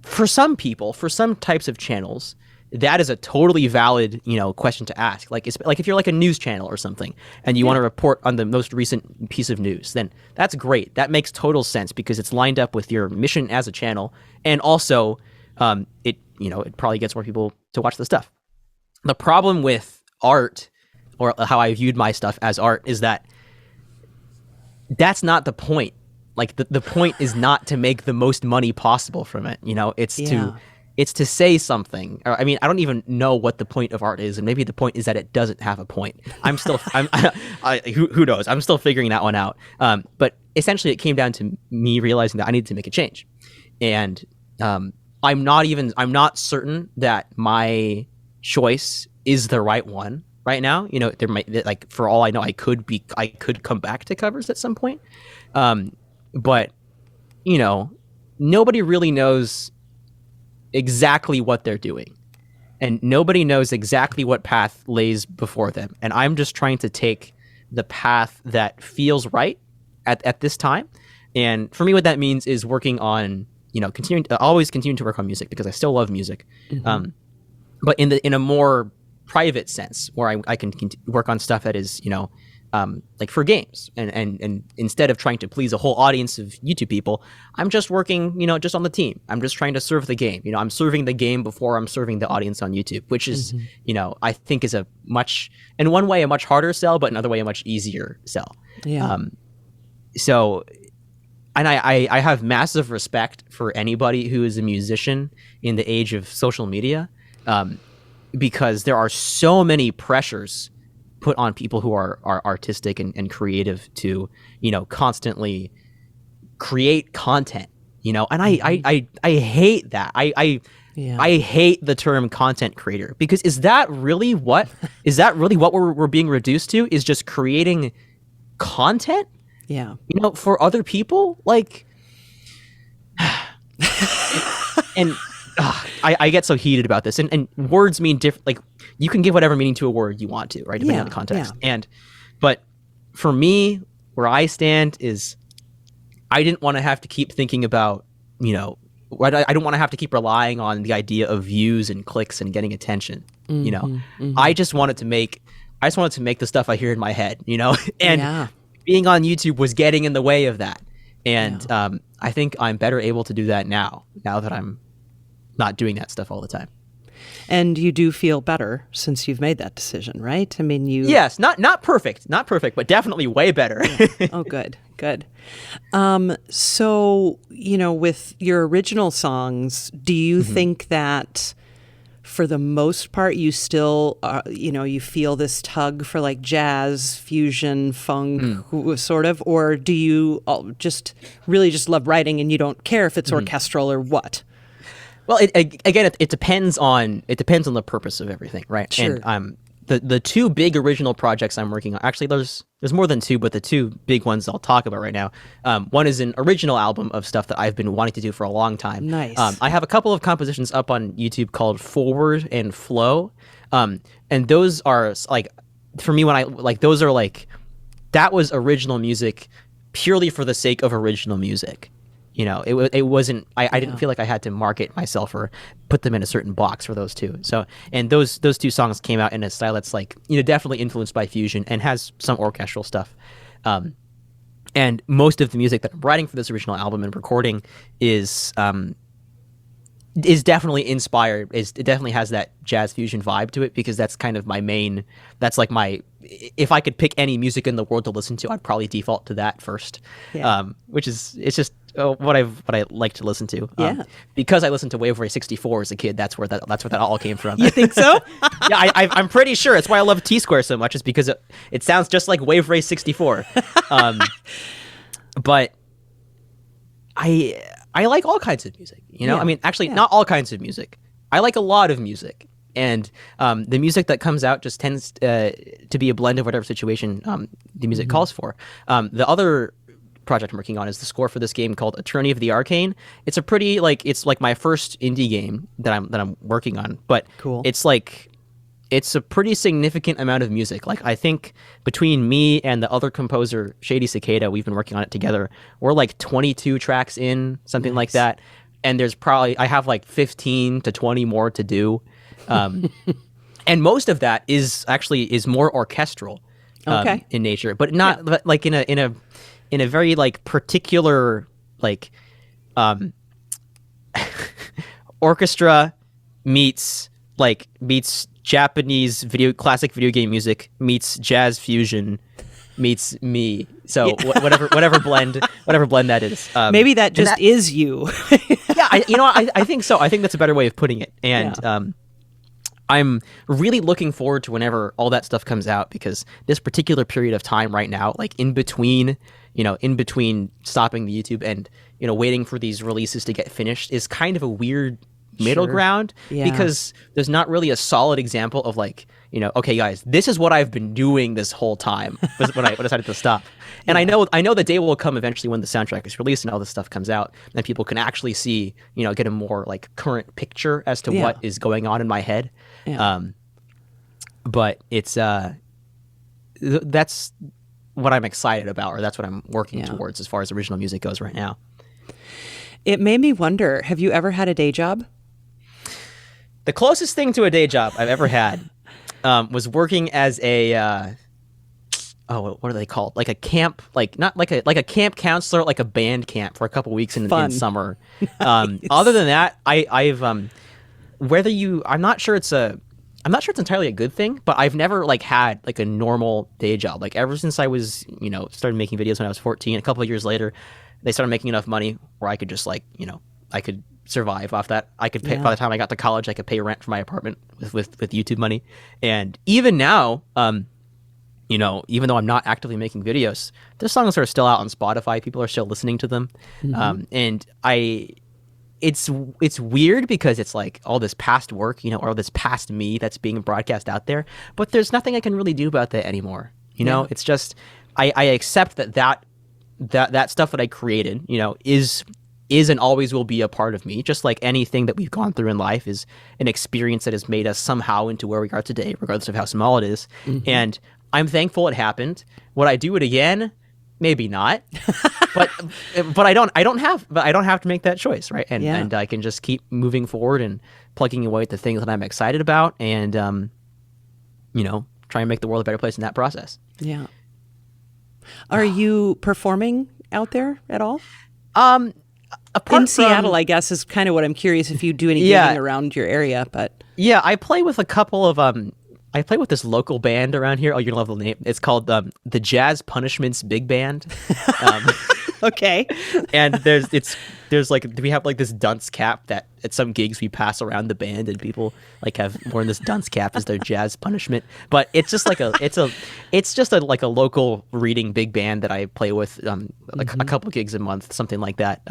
S2: for some people, for some types of channels, that is a totally valid, you know, question to ask. Like, it's like if you're like a news channel or something and you want to report on the most recent piece of news, then that's great. That makes total sense because it's lined up with your mission as a channel, and also it probably gets more people to watch the stuff. The problem with art, or how I viewed my stuff as art, is that that's not the point. Like, the point is not to make the most money possible from it. You know, it's to say something. Or, I mean, I don't even know what the point of art is, and maybe the point is that it doesn't have a point. Who knows? I'm still figuring that one out. But essentially, it came down to me realizing that I needed to make a change, and I'm not certain that my choice is the right one right now. You know, there might, like, for all I know, I could come back to covers at some point. But you know, nobody really knows exactly what they're doing, and nobody knows exactly what path lays before them, and I'm just trying to take the path that feels right at this time. And for me, what that means is working on, you know, always continuing to work on music, because I still love music, but in a more private sense, where I can work on stuff that is, you know, like for games, and instead of trying to please a whole audience of YouTube people, I'm just working, you know, just on the team. I'm just trying to serve the game. You know, I'm serving the game before I'm serving the audience on YouTube, which is, you know, I think is in one way a much harder sell, but in another way a much easier sell. Yeah. So, and I have massive respect for anybody who is a musician in the age of social media, because there are so many pressures put on people who are artistic and creative to, you know, constantly create content, you know, and I hate that. I hate the term content creator, because is that really what we're being reduced to, is just creating content? Yeah. You know, for other people, like, and I get so heated about this, and words mean different. Like, you can give whatever meaning to a word you want to, right? Depending on the context. But for me, where I stand is, I didn't want to have to keep thinking about, you know, I don't want to have to keep relying on the idea of views and clicks and getting attention. You know, I just wanted to make the stuff I hear in my head, you know, and being on YouTube was getting in the way of that. And I think I'm better able to do that now that I'm not doing that stuff all the time.
S3: And you do feel better since you've made that decision, right? I mean,
S2: Yes, not perfect, but definitely way better.
S3: Oh, good. So, you know, with your original songs, do you think that for the most part, you still, you feel this tug for like jazz, fusion, funk, sort of, or do you just really just love writing and you don't care if it's orchestral or what?
S2: Well, it depends on the purpose of everything, right?
S3: Sure.
S2: And the two big original projects I'm working on, actually there's more than two, but the two big ones I'll talk about right now. One is an original album of stuff that I've been wanting to do for a long time.
S3: Nice.
S2: I have a couple of compositions up on YouTube called Forward and Flow. And those are like, for me, those are like, that was original music purely for the sake of original music. It wasn't. I didn't feel like I had to market myself or put them in a certain box for those two. So, and those two songs came out in a style that's like, definitely influenced by fusion and has some orchestral stuff. And most of the music that I'm writing for this original album and recording is definitely inspired. It definitely has that jazz fusion vibe to it, because that's kind of my main. That's like if I could pick any music in the world to listen to, I'd probably default to that first. Yeah. It's just what I like to listen to.
S3: Yeah.
S2: Because I listened to Wave Ray 64 as a kid, that's where that all came from.
S3: You think so?
S2: Yeah, I'm pretty sure. It's why I love T-Square so much, is because it sounds just like Wave Ray 64. But I like all kinds of music.
S3: Yeah.
S2: I mean, actually, not all kinds of music. I like a lot of music. And the music that comes out just tends to be a blend of whatever situation the music calls for. The other project I'm working on is the score for this game called Attorney of the Arcane. It's a pretty it's like my first indie game that I'm working on, but
S3: cool.
S2: It's a pretty significant amount of music. Like, I think between me and the other composer, Shady Cicada, we've been working on it together. We're like 22 tracks in, something like that. And I have like 15 to 20 more to do. And most of that is more orchestral in nature, but not but like in a very like particular like orchestra meets Japanese classic video game music meets jazz fusion meets me. So whatever blend that is.
S3: Maybe that just is you.
S2: Yeah, I think so. I think that's a better way of putting it. And I'm really looking forward to whenever all that stuff comes out, because this particular period of time right now, like in between stopping the YouTube and waiting for these releases to get finished, is kind of a weird middle ground, because there's not really a solid example of like, okay guys, this is what I've been doing this whole time when I decided to stop. And I know the day will come eventually when the soundtrack is released and all this stuff comes out and people can actually see, get a more like current picture as to what is going on in my head. But it's that's what I'm excited about, or that's what I'm working towards as far as original music goes right now.
S3: It made me wonder, have you ever had a day job?
S2: The closest thing to a day job I've ever had was working as a what are they called? Like a camp, like not like a camp counselor, like a band camp for a couple weeks in summer. Nice. Other than that, I've I'm not sure it's entirely a good thing, but I've never like had like a normal day job. Like ever since I was, started making videos when I was 14, a couple of years later, they started making enough money where I could just like, I could survive off that. I could pay, by the time I got to college, I could pay rent for my apartment with YouTube money. And even now, even though I'm not actively making videos, there's songs that are still out on Spotify. People are still listening to them. And it's weird because it's like all this past work, or this past me that's being broadcast out there, but there's nothing I can really do about that anymore. It's just, I accept that stuff that I created, is and always will be a part of me, just like anything that we've gone through in life is an experience that has made us somehow into where we are today, regardless of how small it is. And I'm thankful it happened. Would I do it again? Maybe not. but I don't have to make that choice, right? And I can just keep moving forward and plugging away at the things that I'm excited about, and try and make the world a better place in that process.
S3: Yeah. Are you performing out there at all? In Seattle, I guess, is kind of what I'm curious if you do any gigging around your area. But
S2: I play with a couple of I play with this local band around here. Oh, you're gonna love the name. It's called the Jazz Punishments Big Band.
S3: Okay.
S2: And there's there's like we have like this dunce cap that at some gigs we pass around the band, and people like have worn this dunce cap as their jazz punishment. But it's just like it's just like a local reading big band that I play with like a couple gigs a month, something like that.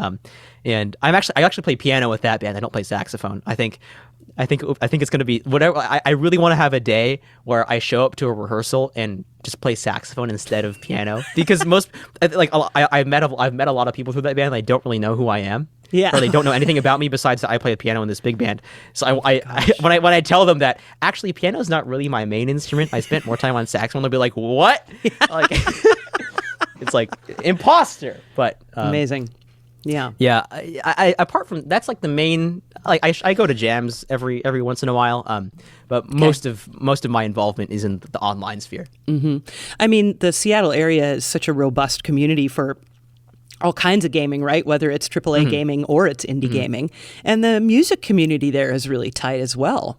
S2: And I actually play piano with that band. I don't play saxophone. I think it's going to be whatever. I really want to have a day where I show up to a rehearsal and just play saxophone instead of piano, because I've met a lot of people through that band. And they don't really know who I am, or they don't know anything about me besides that I play the piano in this big band. So when I tell them that actually piano is not really my main instrument, I spent more time on saxophone, they'll be like, "What?" Like, it's like imposter, but
S3: amazing. Yeah.
S2: I apart from that's like the main, like I go to jams every once in a while, but most of my involvement is in the online sphere.
S3: I mean, the Seattle area is such a robust community for all kinds of gaming, right? Whether it's AAA gaming or it's indie gaming, and the music community there is really tight as well.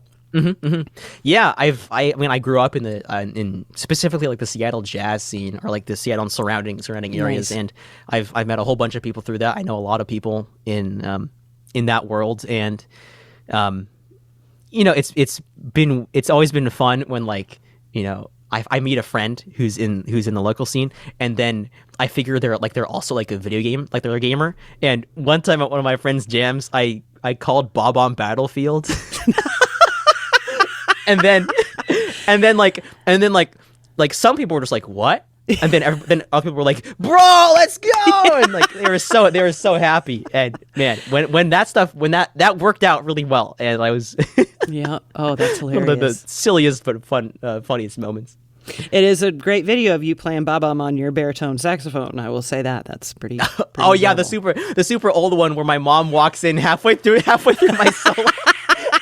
S2: Yeah, I grew up in specifically like the Seattle jazz scene, or like the Seattle and surrounding areas, and I've met a whole bunch of people through that. I know a lot of people in that world, and it's always been fun when, like, I meet a friend who's in the local scene, and then I figure they're also like a video game, like they're a gamer. And one time at one of my friend's jams, I called Bob on Battlefield. And then some people were just like, "What?" And then other people were like, "Bro, let's go!" And like they were so happy. And man, when that worked out really well, and I was
S3: yeah. Oh, that's hilarious.
S2: One of the silliest but funniest moments.
S3: It is a great video of you playing Bob-omb on your baritone saxophone. I will say that. That's pretty
S2: oh yeah,
S3: novel.
S2: the super old one where my mom walks in halfway through my solo.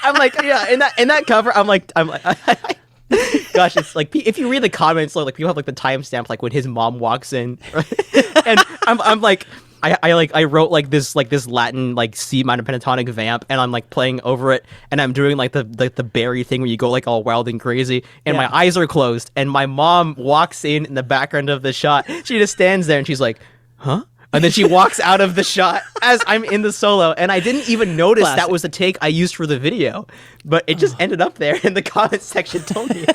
S2: I'm like, yeah, in that cover, I'm like, gosh, it's like if you read the comments, like people have like the timestamp, like when his mom walks in, right? And I'm like, I wrote like this Latin like C minor pentatonic vamp, and I'm like playing over it, and I'm doing like the Barry thing where you go like all wild and crazy, and my eyes are closed, and my mom walks in the background of the shot. She just stands there and she's like, "Huh?" And then she walks out of the shot as I'm in the solo, and I didn't even notice that was the take I used for the video, but it just ended up there in the comment section. Told me.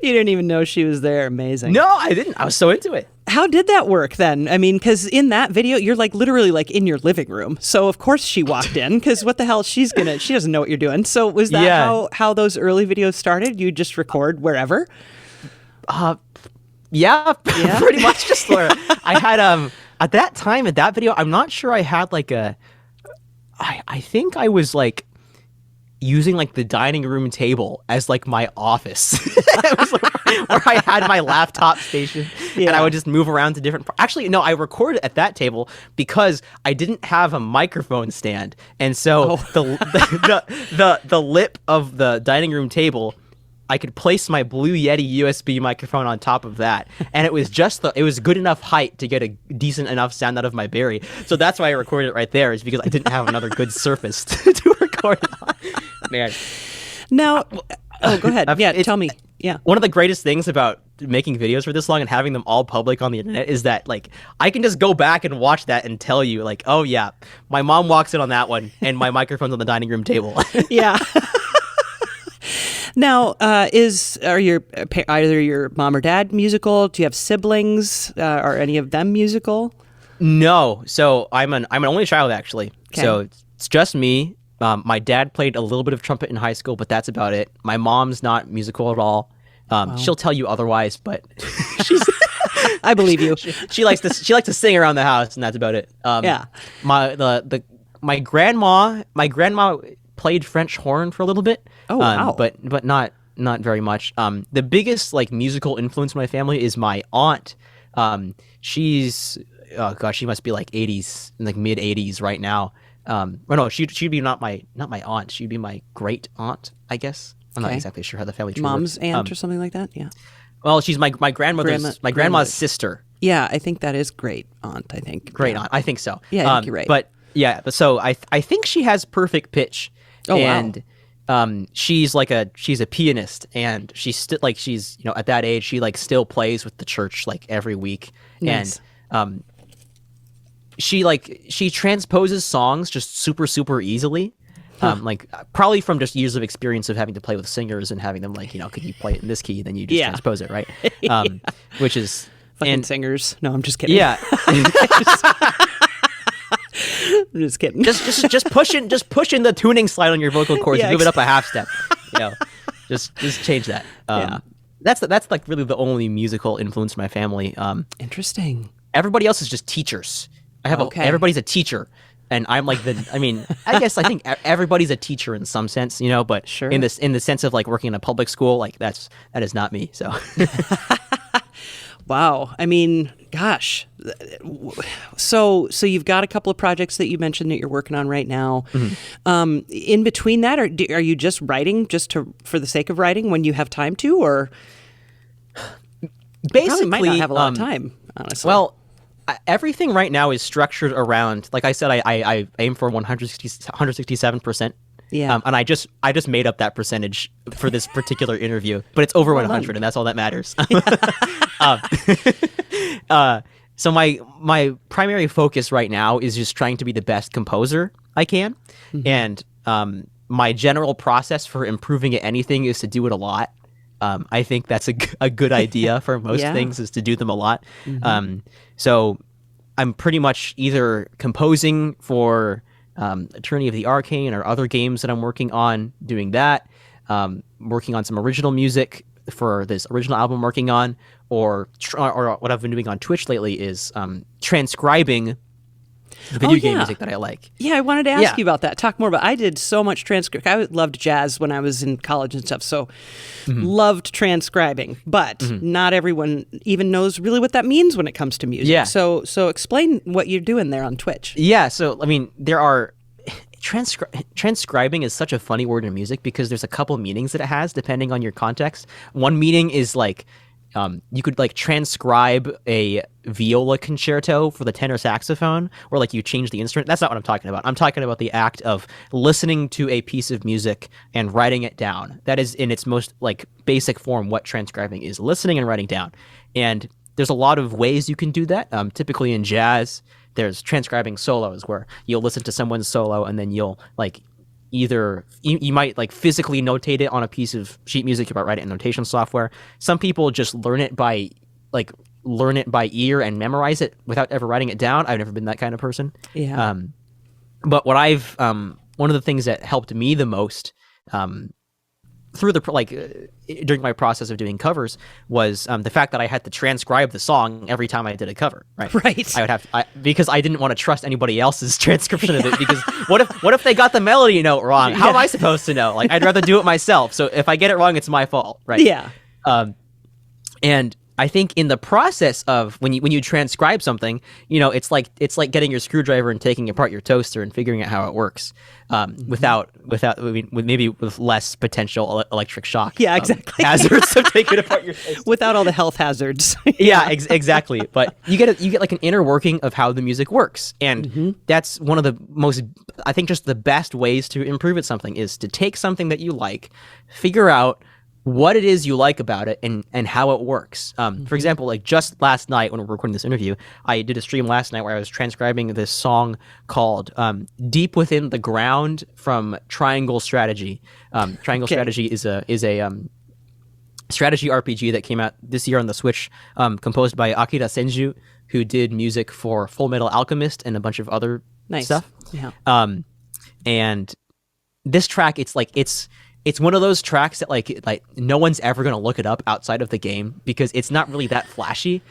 S3: You didn't even know she was there. Amazing.
S2: No, I didn't. I was so into it.
S3: How did that work then? I mean, because in that video, you're like literally like in your living room. So of course she walked in, because what the hell, she doesn't know what you're doing. So was that how those early videos started? You just record wherever?
S2: Yeah, pretty much just where I had at that time, at that video, I'm not sure I had like I think I was like using like the dining room table as like my office. It was like where I had my laptop station, and I would just move around to different actually no, I recorded at that table because I didn't have a microphone stand, and so the lip of the dining room table, I could place my Blue Yeti USB microphone on top of that, and it was it was good enough height to get a decent enough sound out of my Barry. So that's why I recorded it right there, is because I didn't have another good surface to record it on. Man.
S3: Now, go ahead. Tell me. Yeah.
S2: One of the greatest things about making videos for this long and having them all public on the internet is that like I can just go back and watch that and tell you like, oh yeah, my mom walks in on that one, and my microphone's on the dining room table.
S3: Yeah. Now, are either your mom or dad musical? Do you have siblings? Are any of them musical?
S2: No. So I'm an only child, actually.
S3: Okay.
S2: So it's just me. My dad played a little bit of trumpet in high school, but that's about it. My mom's not musical at all. Wow. She'll tell you otherwise, but she's.
S3: I believe you.
S2: She likes to sing around the house, and that's about it.
S3: Yeah.
S2: My grandma played French horn for a little bit.
S3: Oh wow!
S2: But not very much. The biggest like musical influence in my family is my aunt. She's she must be like 80s, like mid 80s right now. No, she'd be not my aunt. She'd be my great aunt, I guess. I'm not exactly sure how the family tree
S3: mom's
S2: works.
S3: aunt or something like that. Yeah.
S2: Well, she's my grandma's sister.
S3: Yeah, I think that is great aunt. I think
S2: great aunt. I think so.
S3: Yeah, I think you're right.
S2: But so I think she has perfect pitch.
S3: Oh
S2: and,
S3: wow.
S2: She's a pianist, and she's still like she's at that age she like still plays with the church like every week.
S3: Nice.
S2: And she transposes songs just super easily. Like probably from just years of experience of having to play with singers and having them like, could you play it in this key? Then you just transpose it, right? Which is
S3: fucking singers. No, I'm just kidding.
S2: Yeah.
S3: I'm just kidding.
S2: Just pushing the tuning slide on your vocal cords and move it up a half step. Just change that. That's like really the only musical influence in my family.
S3: Interesting.
S2: Everybody else is just teachers. Everybody's a teacher. And I'm like I think everybody's a teacher in some sense, but
S3: sure.
S2: in the sense of like working in a public school, like that is not me. So
S3: wow. I mean, gosh. So you've got a couple of projects that you mentioned that you're working on right now. Mm-hmm. In between that, are you just writing for the sake of writing when you have time to, or
S2: basically
S3: you might not have a lot of time, honestly.
S2: Well, everything right now is structured around, like I said, I aim for 167%.
S3: Yeah.
S2: And I just made up that percentage for this particular interview, but it's over 100, and that's all that matters. So my primary focus right now is just trying to be the best composer I can, and my general process for improving at anything is to do it a lot. I think that's a good idea for most things, is to do them a lot. So I'm pretty much either composing for Attorney of the Arcane or other games that I'm working on, doing that, working on some original music for this original album I'm working on, or what I've been doing on Twitch lately is transcribing video game music that I like.
S3: Yeah, I wanted to ask you about that. Talk more about. I did so much transcript. I loved jazz when I was in college and stuff, so loved transcribing. But not everyone even knows really what that means when it comes to music.
S2: Yeah.
S3: So explain what you're doing there on Twitch.
S2: Yeah. So I mean, there are transcribing is such a funny word in music because there's a couple meanings that it has depending on your context. One meaning is like, you could like transcribe a viola concerto for the tenor saxophone, or like you change the instrument. That's not what I'm talking about. I'm talking about the act of listening to a piece of music and writing it down. That is in its most like basic form what transcribing is: listening and writing down. And there's a lot of ways you can do that. Typically in jazz, there's transcribing solos where you'll listen to someone's solo and then you'll like either you might like physically notate it on a piece of sheet music. You might write it in notation software. Some people just learn it by ear and memorize it without ever writing it down. I've never been that kind of person.
S3: Yeah.
S2: But what I've one of the things that helped me the most through during my process of doing covers was the fact that I had to transcribe the song every time I did a cover. Right.
S3: Right.
S2: I would have because I didn't want to trust anybody else's transcription of it, because what if they got the melody note wrong? How am I supposed to know? Like, I'd rather do it myself. So if I get it wrong, it's my fault. Right.
S3: Yeah.
S2: And I think in the process of when you transcribe something, it's like getting your screwdriver and taking apart your toaster and figuring out how it works, without maybe with less potential electric shock.
S3: Yeah, exactly.
S2: Hazards of taking apart your toaster.
S3: Without all the health hazards.
S2: Yeah, exactly. But you get like an inner working of how the music works, and that's one of the most, I think, just the best ways to improve at something is to take something that you like, figure out what it is you like about it and how it works. For example, like just last night when we were recording this interview, I did a stream last night where I was transcribing this song called Deep Within the Ground from Triangle Strategy. Triangle Strategy is a strategy RPG that came out this year on the Switch, composed by Akira Senju, who did music for Full Metal Alchemist and a bunch of other stuff.
S3: Yeah.
S2: And this track, it's one of those tracks that like no one's ever going to look it up outside of the game because it's not really that flashy.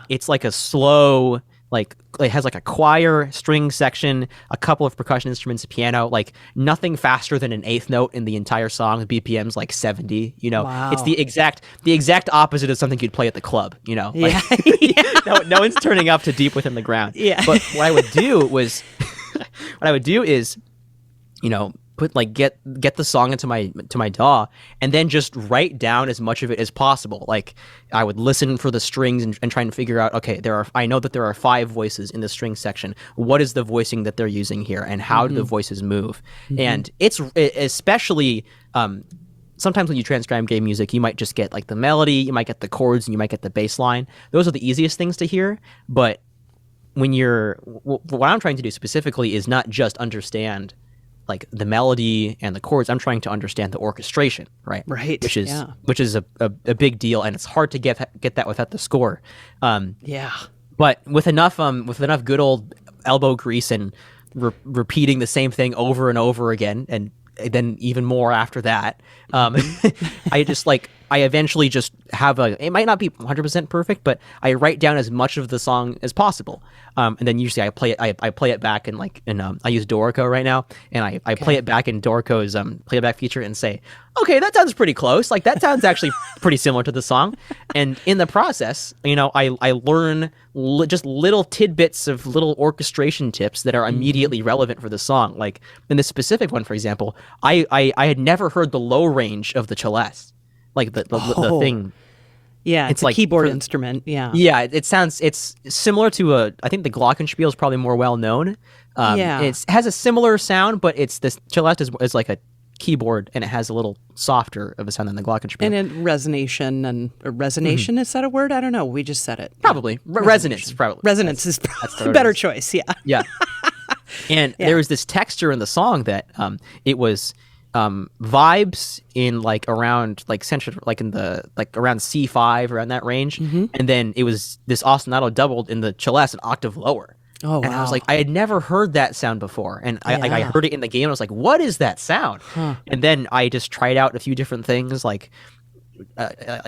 S2: It's like a slow, like it has like a choir, string section, a couple of percussion instruments, a piano, like nothing faster than an eighth note in the entire song. The BPM's like 70,
S3: Wow.
S2: It's the exact opposite of something you'd play at the club,
S3: Yeah.
S2: No one's turning up to Deep Within the Ground.
S3: Yeah.
S2: But what I would do is, get the song into my DAW and then just write down as much of it as possible. Like I would listen for the strings and try and figure out, okay, I know that there are 5 voices in the string section. What is the voicing that they're using here, and how do the voices move? And it's especially sometimes when you transcribe game music, you might just get like the melody, you might get the chords, and you might get the bass line. Those are the easiest things to hear, but what I'm trying to do specifically is not just understand like the melody and the chords. I'm trying to understand the orchestration, right?
S3: Right.
S2: Which is a big deal, and it's hard to get that without the score. But with enough good old elbow grease and repeating the same thing over and over again, and then even more after that, I eventually just have it might not be 100% perfect, but I write down as much of the song as possible. And then usually I play it back in I use Dorico right now, and I play it back in Dorico's playback feature and say, okay, that sounds pretty close. Like that sounds actually pretty similar to the song. And in the process, I learn just little tidbits of little orchestration tips that are immediately relevant for the song. Like in this specific one, for example, I had never heard the low range of the celeste. Like the thing.
S3: Yeah, it's a like keyboard instrument. Yeah.
S2: Yeah, it's similar to I think the glockenspiel is probably more well known. It has a similar sound, but the celeste is like a keyboard, and it has a little softer of a sound than the glockenspiel.
S3: And resonation, is that a word? I don't know. We just said it.
S2: Probably. Resonance, probably.
S3: Resonance is a better choice, yeah.
S2: Yeah. And there was this texture in the song that it was vibes in like around like central, like in the like around C5, around that range, and then it was this ostinato doubled in the celeste an octave lower.
S3: Oh,
S2: and I was like, I had never heard that sound before, and I heard it in the game, and I was like, what is that sound? And then I just tried out a few different things, like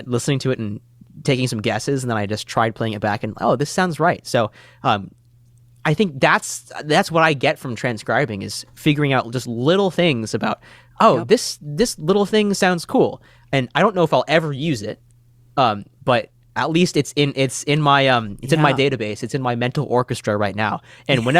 S2: listening to it and taking some guesses, and then I just tried playing it back, and this sounds right. So I think that's what I get from transcribing, is figuring out just little things about this little thing sounds cool, and I don't know if I'll ever use it, but at least it's in my in my database, it's in my mental orchestra right now, and that's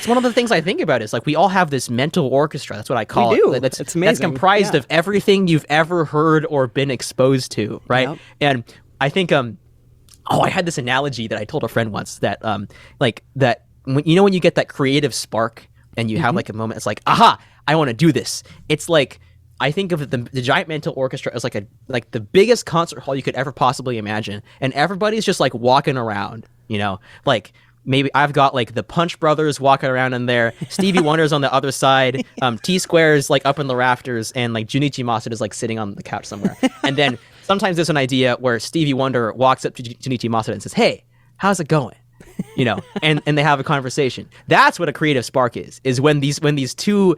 S2: one of the things I think about, is like we all have this mental orchestra. That's what I call it. It's amazing. That's comprised of everything you've ever heard or been exposed to, right? Yep. And I think I had this analogy that I told a friend once, that when you get that creative spark and you have like a moment, it's like, aha, I want to do this. It's like, I think of the giant mental orchestra as like the biggest concert hall you could ever possibly imagine, and everybody's just like walking around, like maybe I've got like the Punch Brothers walking around in there, Stevie Wonder's on the other side, T Square's like up in the rafters, and like Junichi Masuda is like sitting on the couch somewhere. And then sometimes there's an idea where Stevie Wonder walks up to Junichi Masuda and says, hey, how's it going? And they have a conversation. That's what a creative spark is when these two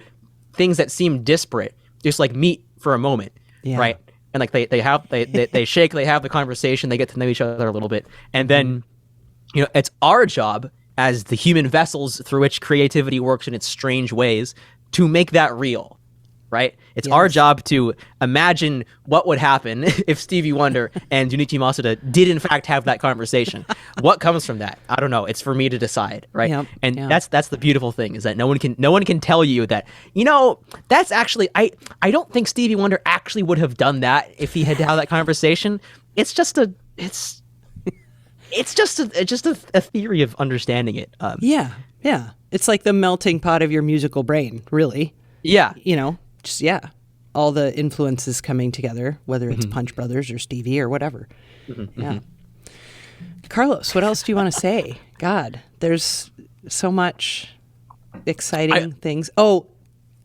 S2: things that seem disparate just like meet for a moment, right? And like they shake, they have the conversation, they get to know each other a little bit, and then it's our job as the human vessels through which creativity works in its strange ways to make that real, right? It's our job to imagine what would happen if Stevie Wonder and Junichi Masuda did in fact have that conversation. What comes from that? I don't know. It's for me to decide, right? That's the beautiful thing, is that no one can tell you that, that's actually, I don't think Stevie Wonder actually would have done that if he had had that conversation. It's just a theory of understanding it.
S3: It's like the melting pot of your musical brain, really. All the influences coming together, whether it's Punch Brothers or Stevie or whatever. Carlos, what else do you want to say? God, there's so much exciting things. Oh,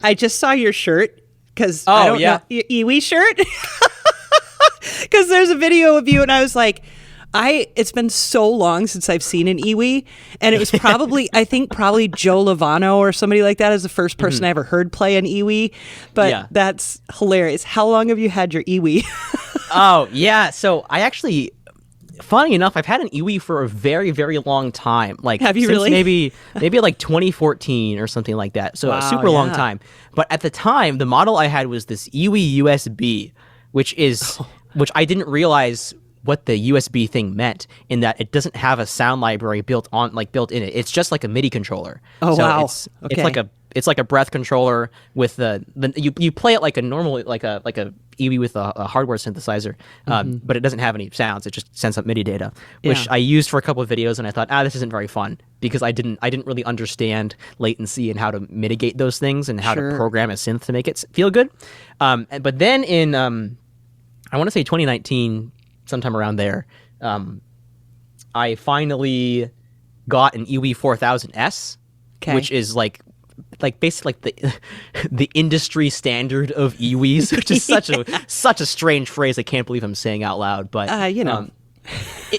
S3: I just saw your shirt, because your Iwi shirt, because there's a video of you, and I was like, it's been so long since I've seen an Iwi, and it was probably Joe Lovano or somebody like that is the first person I ever heard play an Iwi, but that's hilarious. How long have you had your Iwi?
S2: So I actually, funny enough, I've had an Iwi for a very, very long time. Like,
S3: have you
S2: since
S3: really?
S2: maybe like 2014 or something like that. So a super long time. But at the time, the model I had was this Iwi USB, which I didn't realize what the USB thing meant, in that it doesn't have a sound library built in it. It's just like a MIDI controller.
S3: Oh,
S2: so
S3: wow.
S2: It's like a breath controller with you play it like a normal like a EV with a hardware synthesizer, but it doesn't have any sounds. It just sends up MIDI data, which I used for a couple of videos, and I thought, this isn't very fun, because I didn't really understand latency and how to mitigate those things and how to program a synth to make it feel good. But then in I want to say 2019, sometime around there, I finally got an Iwi 4000S, which is like basically like the industry standard of Iwis, which is such a strange phrase. I can't believe I'm saying out loud, but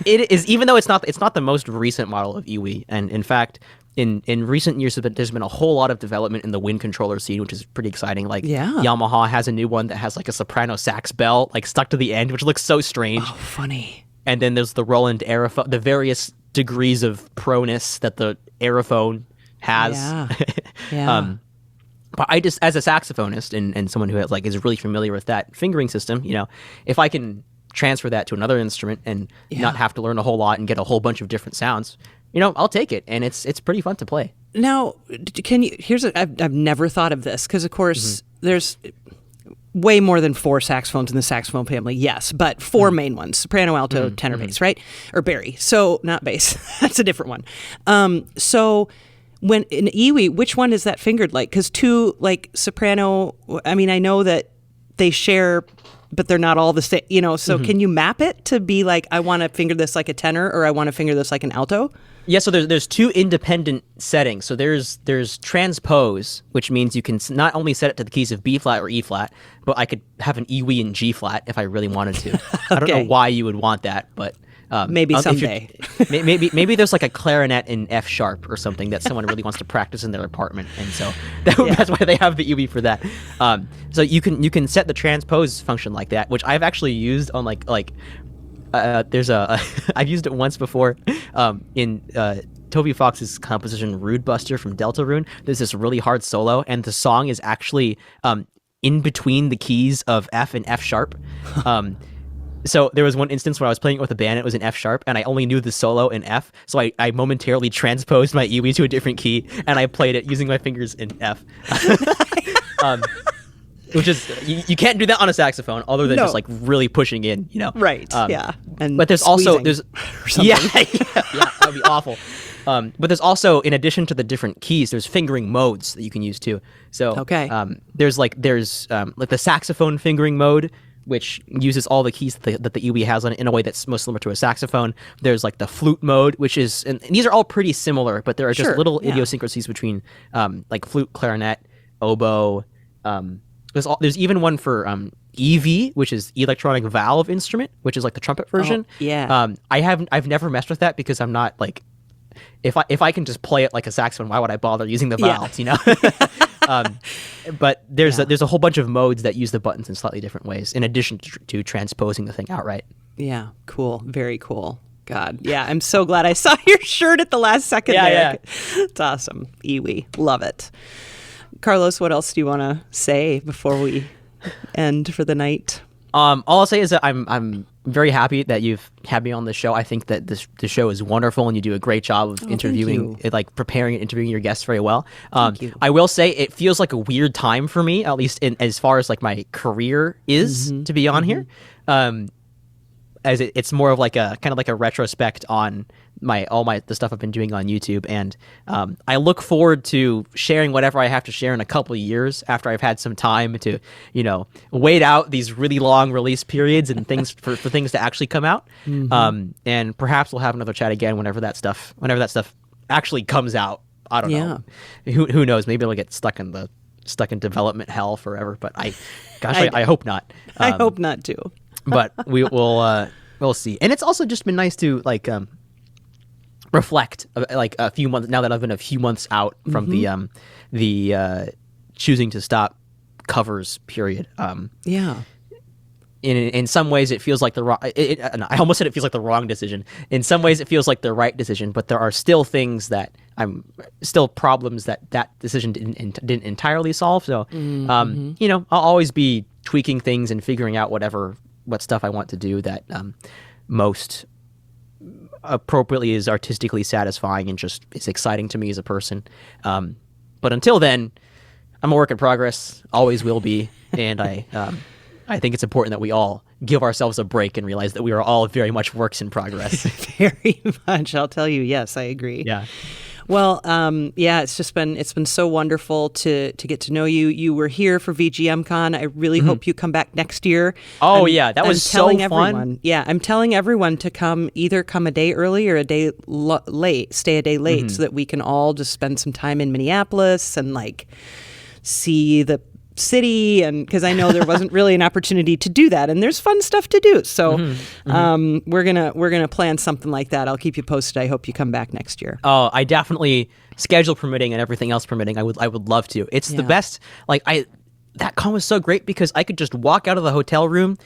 S2: it is, even though it's not the most recent model of Iwi, and in fact, in recent years there's been a whole lot of development in the wind controller scene, which is pretty exciting. Like Yamaha has a new one that has like a soprano sax bell like stuck to the end, which looks so strange.
S3: Oh, funny.
S2: And then there's the Roland Aerophone, the various degrees of proness that the Aerophone has. But I just, as a saxophonist and someone who has, like, is really familiar with that fingering system, if I can transfer that to another instrument and not have to learn a whole lot and get a whole bunch of different sounds, I'll take it, and it's pretty fun to play.
S3: Now, I've never thought of this, because of course there's way more than 4 saxophones in the saxophone family, yes, but 4 main ones: soprano, alto, tenor, bass, right? Or bari. So not bass. That's a different one. So when in Iwi, which one is that fingered like? Because 2, like soprano, I mean, I know that they share, but they're not all the same, so can you map it to be like, I want to finger this like a tenor, or I want to finger this like an alto?
S2: Yeah, so there's 2 independent settings. So there's transpose, which means you can not only set it to the keys of B flat or E flat, but I could have an Iwi in G flat if I really wanted to. I don't know why you would want that, but
S3: maybe someday.
S2: maybe there's like a clarinet in F sharp or something that someone really wants to practice in their apartment, and so that's why they have the Iwi for that. So you can set the transpose function like that, which I've actually used on I've used it once before in Toby Fox's composition Rude Buster from Deltarune. There's this really hard solo, and the song is actually in between the keys of F and F sharp. So there was one instance where I was playing it with a band, it was in F sharp, and I only knew the solo in F, so I momentarily transposed my Iwi to a different key, and I played it using my fingers in F. Which is, you can't do that on a saxophone, other than just like really pushing in,
S3: Right.
S2: And but there's also that would be awful. But there's also, in addition to the different keys, there's fingering modes that you can use too. So there's the saxophone fingering mode, which uses all the keys that the Iwi has on it in a way that's most similar to a saxophone. There's like the flute mode, which is, and these are all pretty similar, but there are just little idiosyncrasies between like flute, clarinet, oboe. There's even one for EV, which is electronic valve instrument, which is like the trumpet version. I've never messed with that because I'm not like, if I can just play it like a saxophone, why would I bother using the valves? But there's a whole bunch of modes that use the buttons in slightly different ways, in addition to transposing the thing outright.
S3: Yeah, cool, very cool. God, yeah, I'm so glad I saw your shirt at the last second. Yeah, it's awesome. Iwi, love it. Carlos, what else do you want to say before we end for the night?
S2: All I'll say is that I'm very happy that you've had me on the show. I think that the show is wonderful, and you do a great job of interviewing, like preparing and interviewing your guests very well.
S3: Thank you.
S2: I will say it feels like a weird time for me, at least as far as like my career is, to be on here. As it's more of like a kind of like a retrospect on the stuff I've been doing on YouTube, and I look forward to sharing whatever I have to share in a couple of years after I've had some time to wait out these really long release periods and things for things to actually come out. And perhaps we'll have another chat again whenever that stuff actually comes out. I don't know. Who knows? Maybe it'll get stuck in development hell forever. But I hope not.
S3: I hope not too.
S2: But we'll see. And it's also just been nice to like reflect like a few months now that I've been a few months out from the choosing to stop covers period. In some ways it feels like the wrong. I almost said it feels like the wrong decision. In some ways it feels like the right decision, but there are still things that problems that decision didn't entirely solve. So I'll always be tweaking things and figuring out what stuff I want to do that most appropriately is artistically satisfying and just is exciting to me as a person. But until then, I'm a work in progress, always will be, and I think it's important that we all give ourselves a break and realize that we are all very much works in progress.
S3: Very much. I'll tell you, yes, I agree.
S2: Yeah.
S3: Well, yeah, it's been so wonderful to get to know you. You were here for VGMCon. I really hope you come back next year.
S2: Oh, yeah, that was so fun.
S3: Yeah, I'm telling everyone to either come a day early or a day late, stay a day late, so that we can all just spend some time in Minneapolis and like see the city, and because I know there wasn't really an opportunity to do that, and there's fun stuff to do. So we're gonna plan something like that. I'll keep you posted. I hope you come back next year.
S2: Oh, I definitely, schedule permitting and everything else permitting, I would love to. It's the best. Like that con was so great because I could just walk out of the hotel room,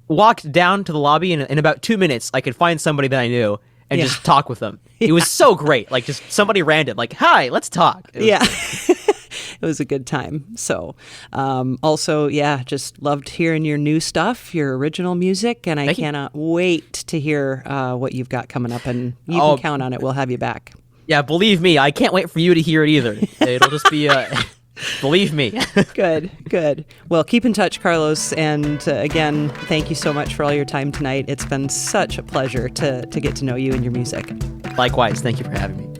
S2: walk down to the lobby, and in about 2 minutes I could find somebody that I knew and just talk with them. It was so great. Like just somebody random, like, hi, let's talk.
S3: It was a good time. So also, just loved hearing your new stuff, your original music, and I cannot wait to hear what you've got coming up, and you can count on it. We'll have you back.
S2: Yeah, believe me, I can't wait for you to hear it either. It'll just be, believe me.
S3: Good. Well, keep in touch, Carlos, and again, thank you so much for all your time tonight. It's been such a pleasure to get to know you and your music.
S2: Likewise, thank you for having me.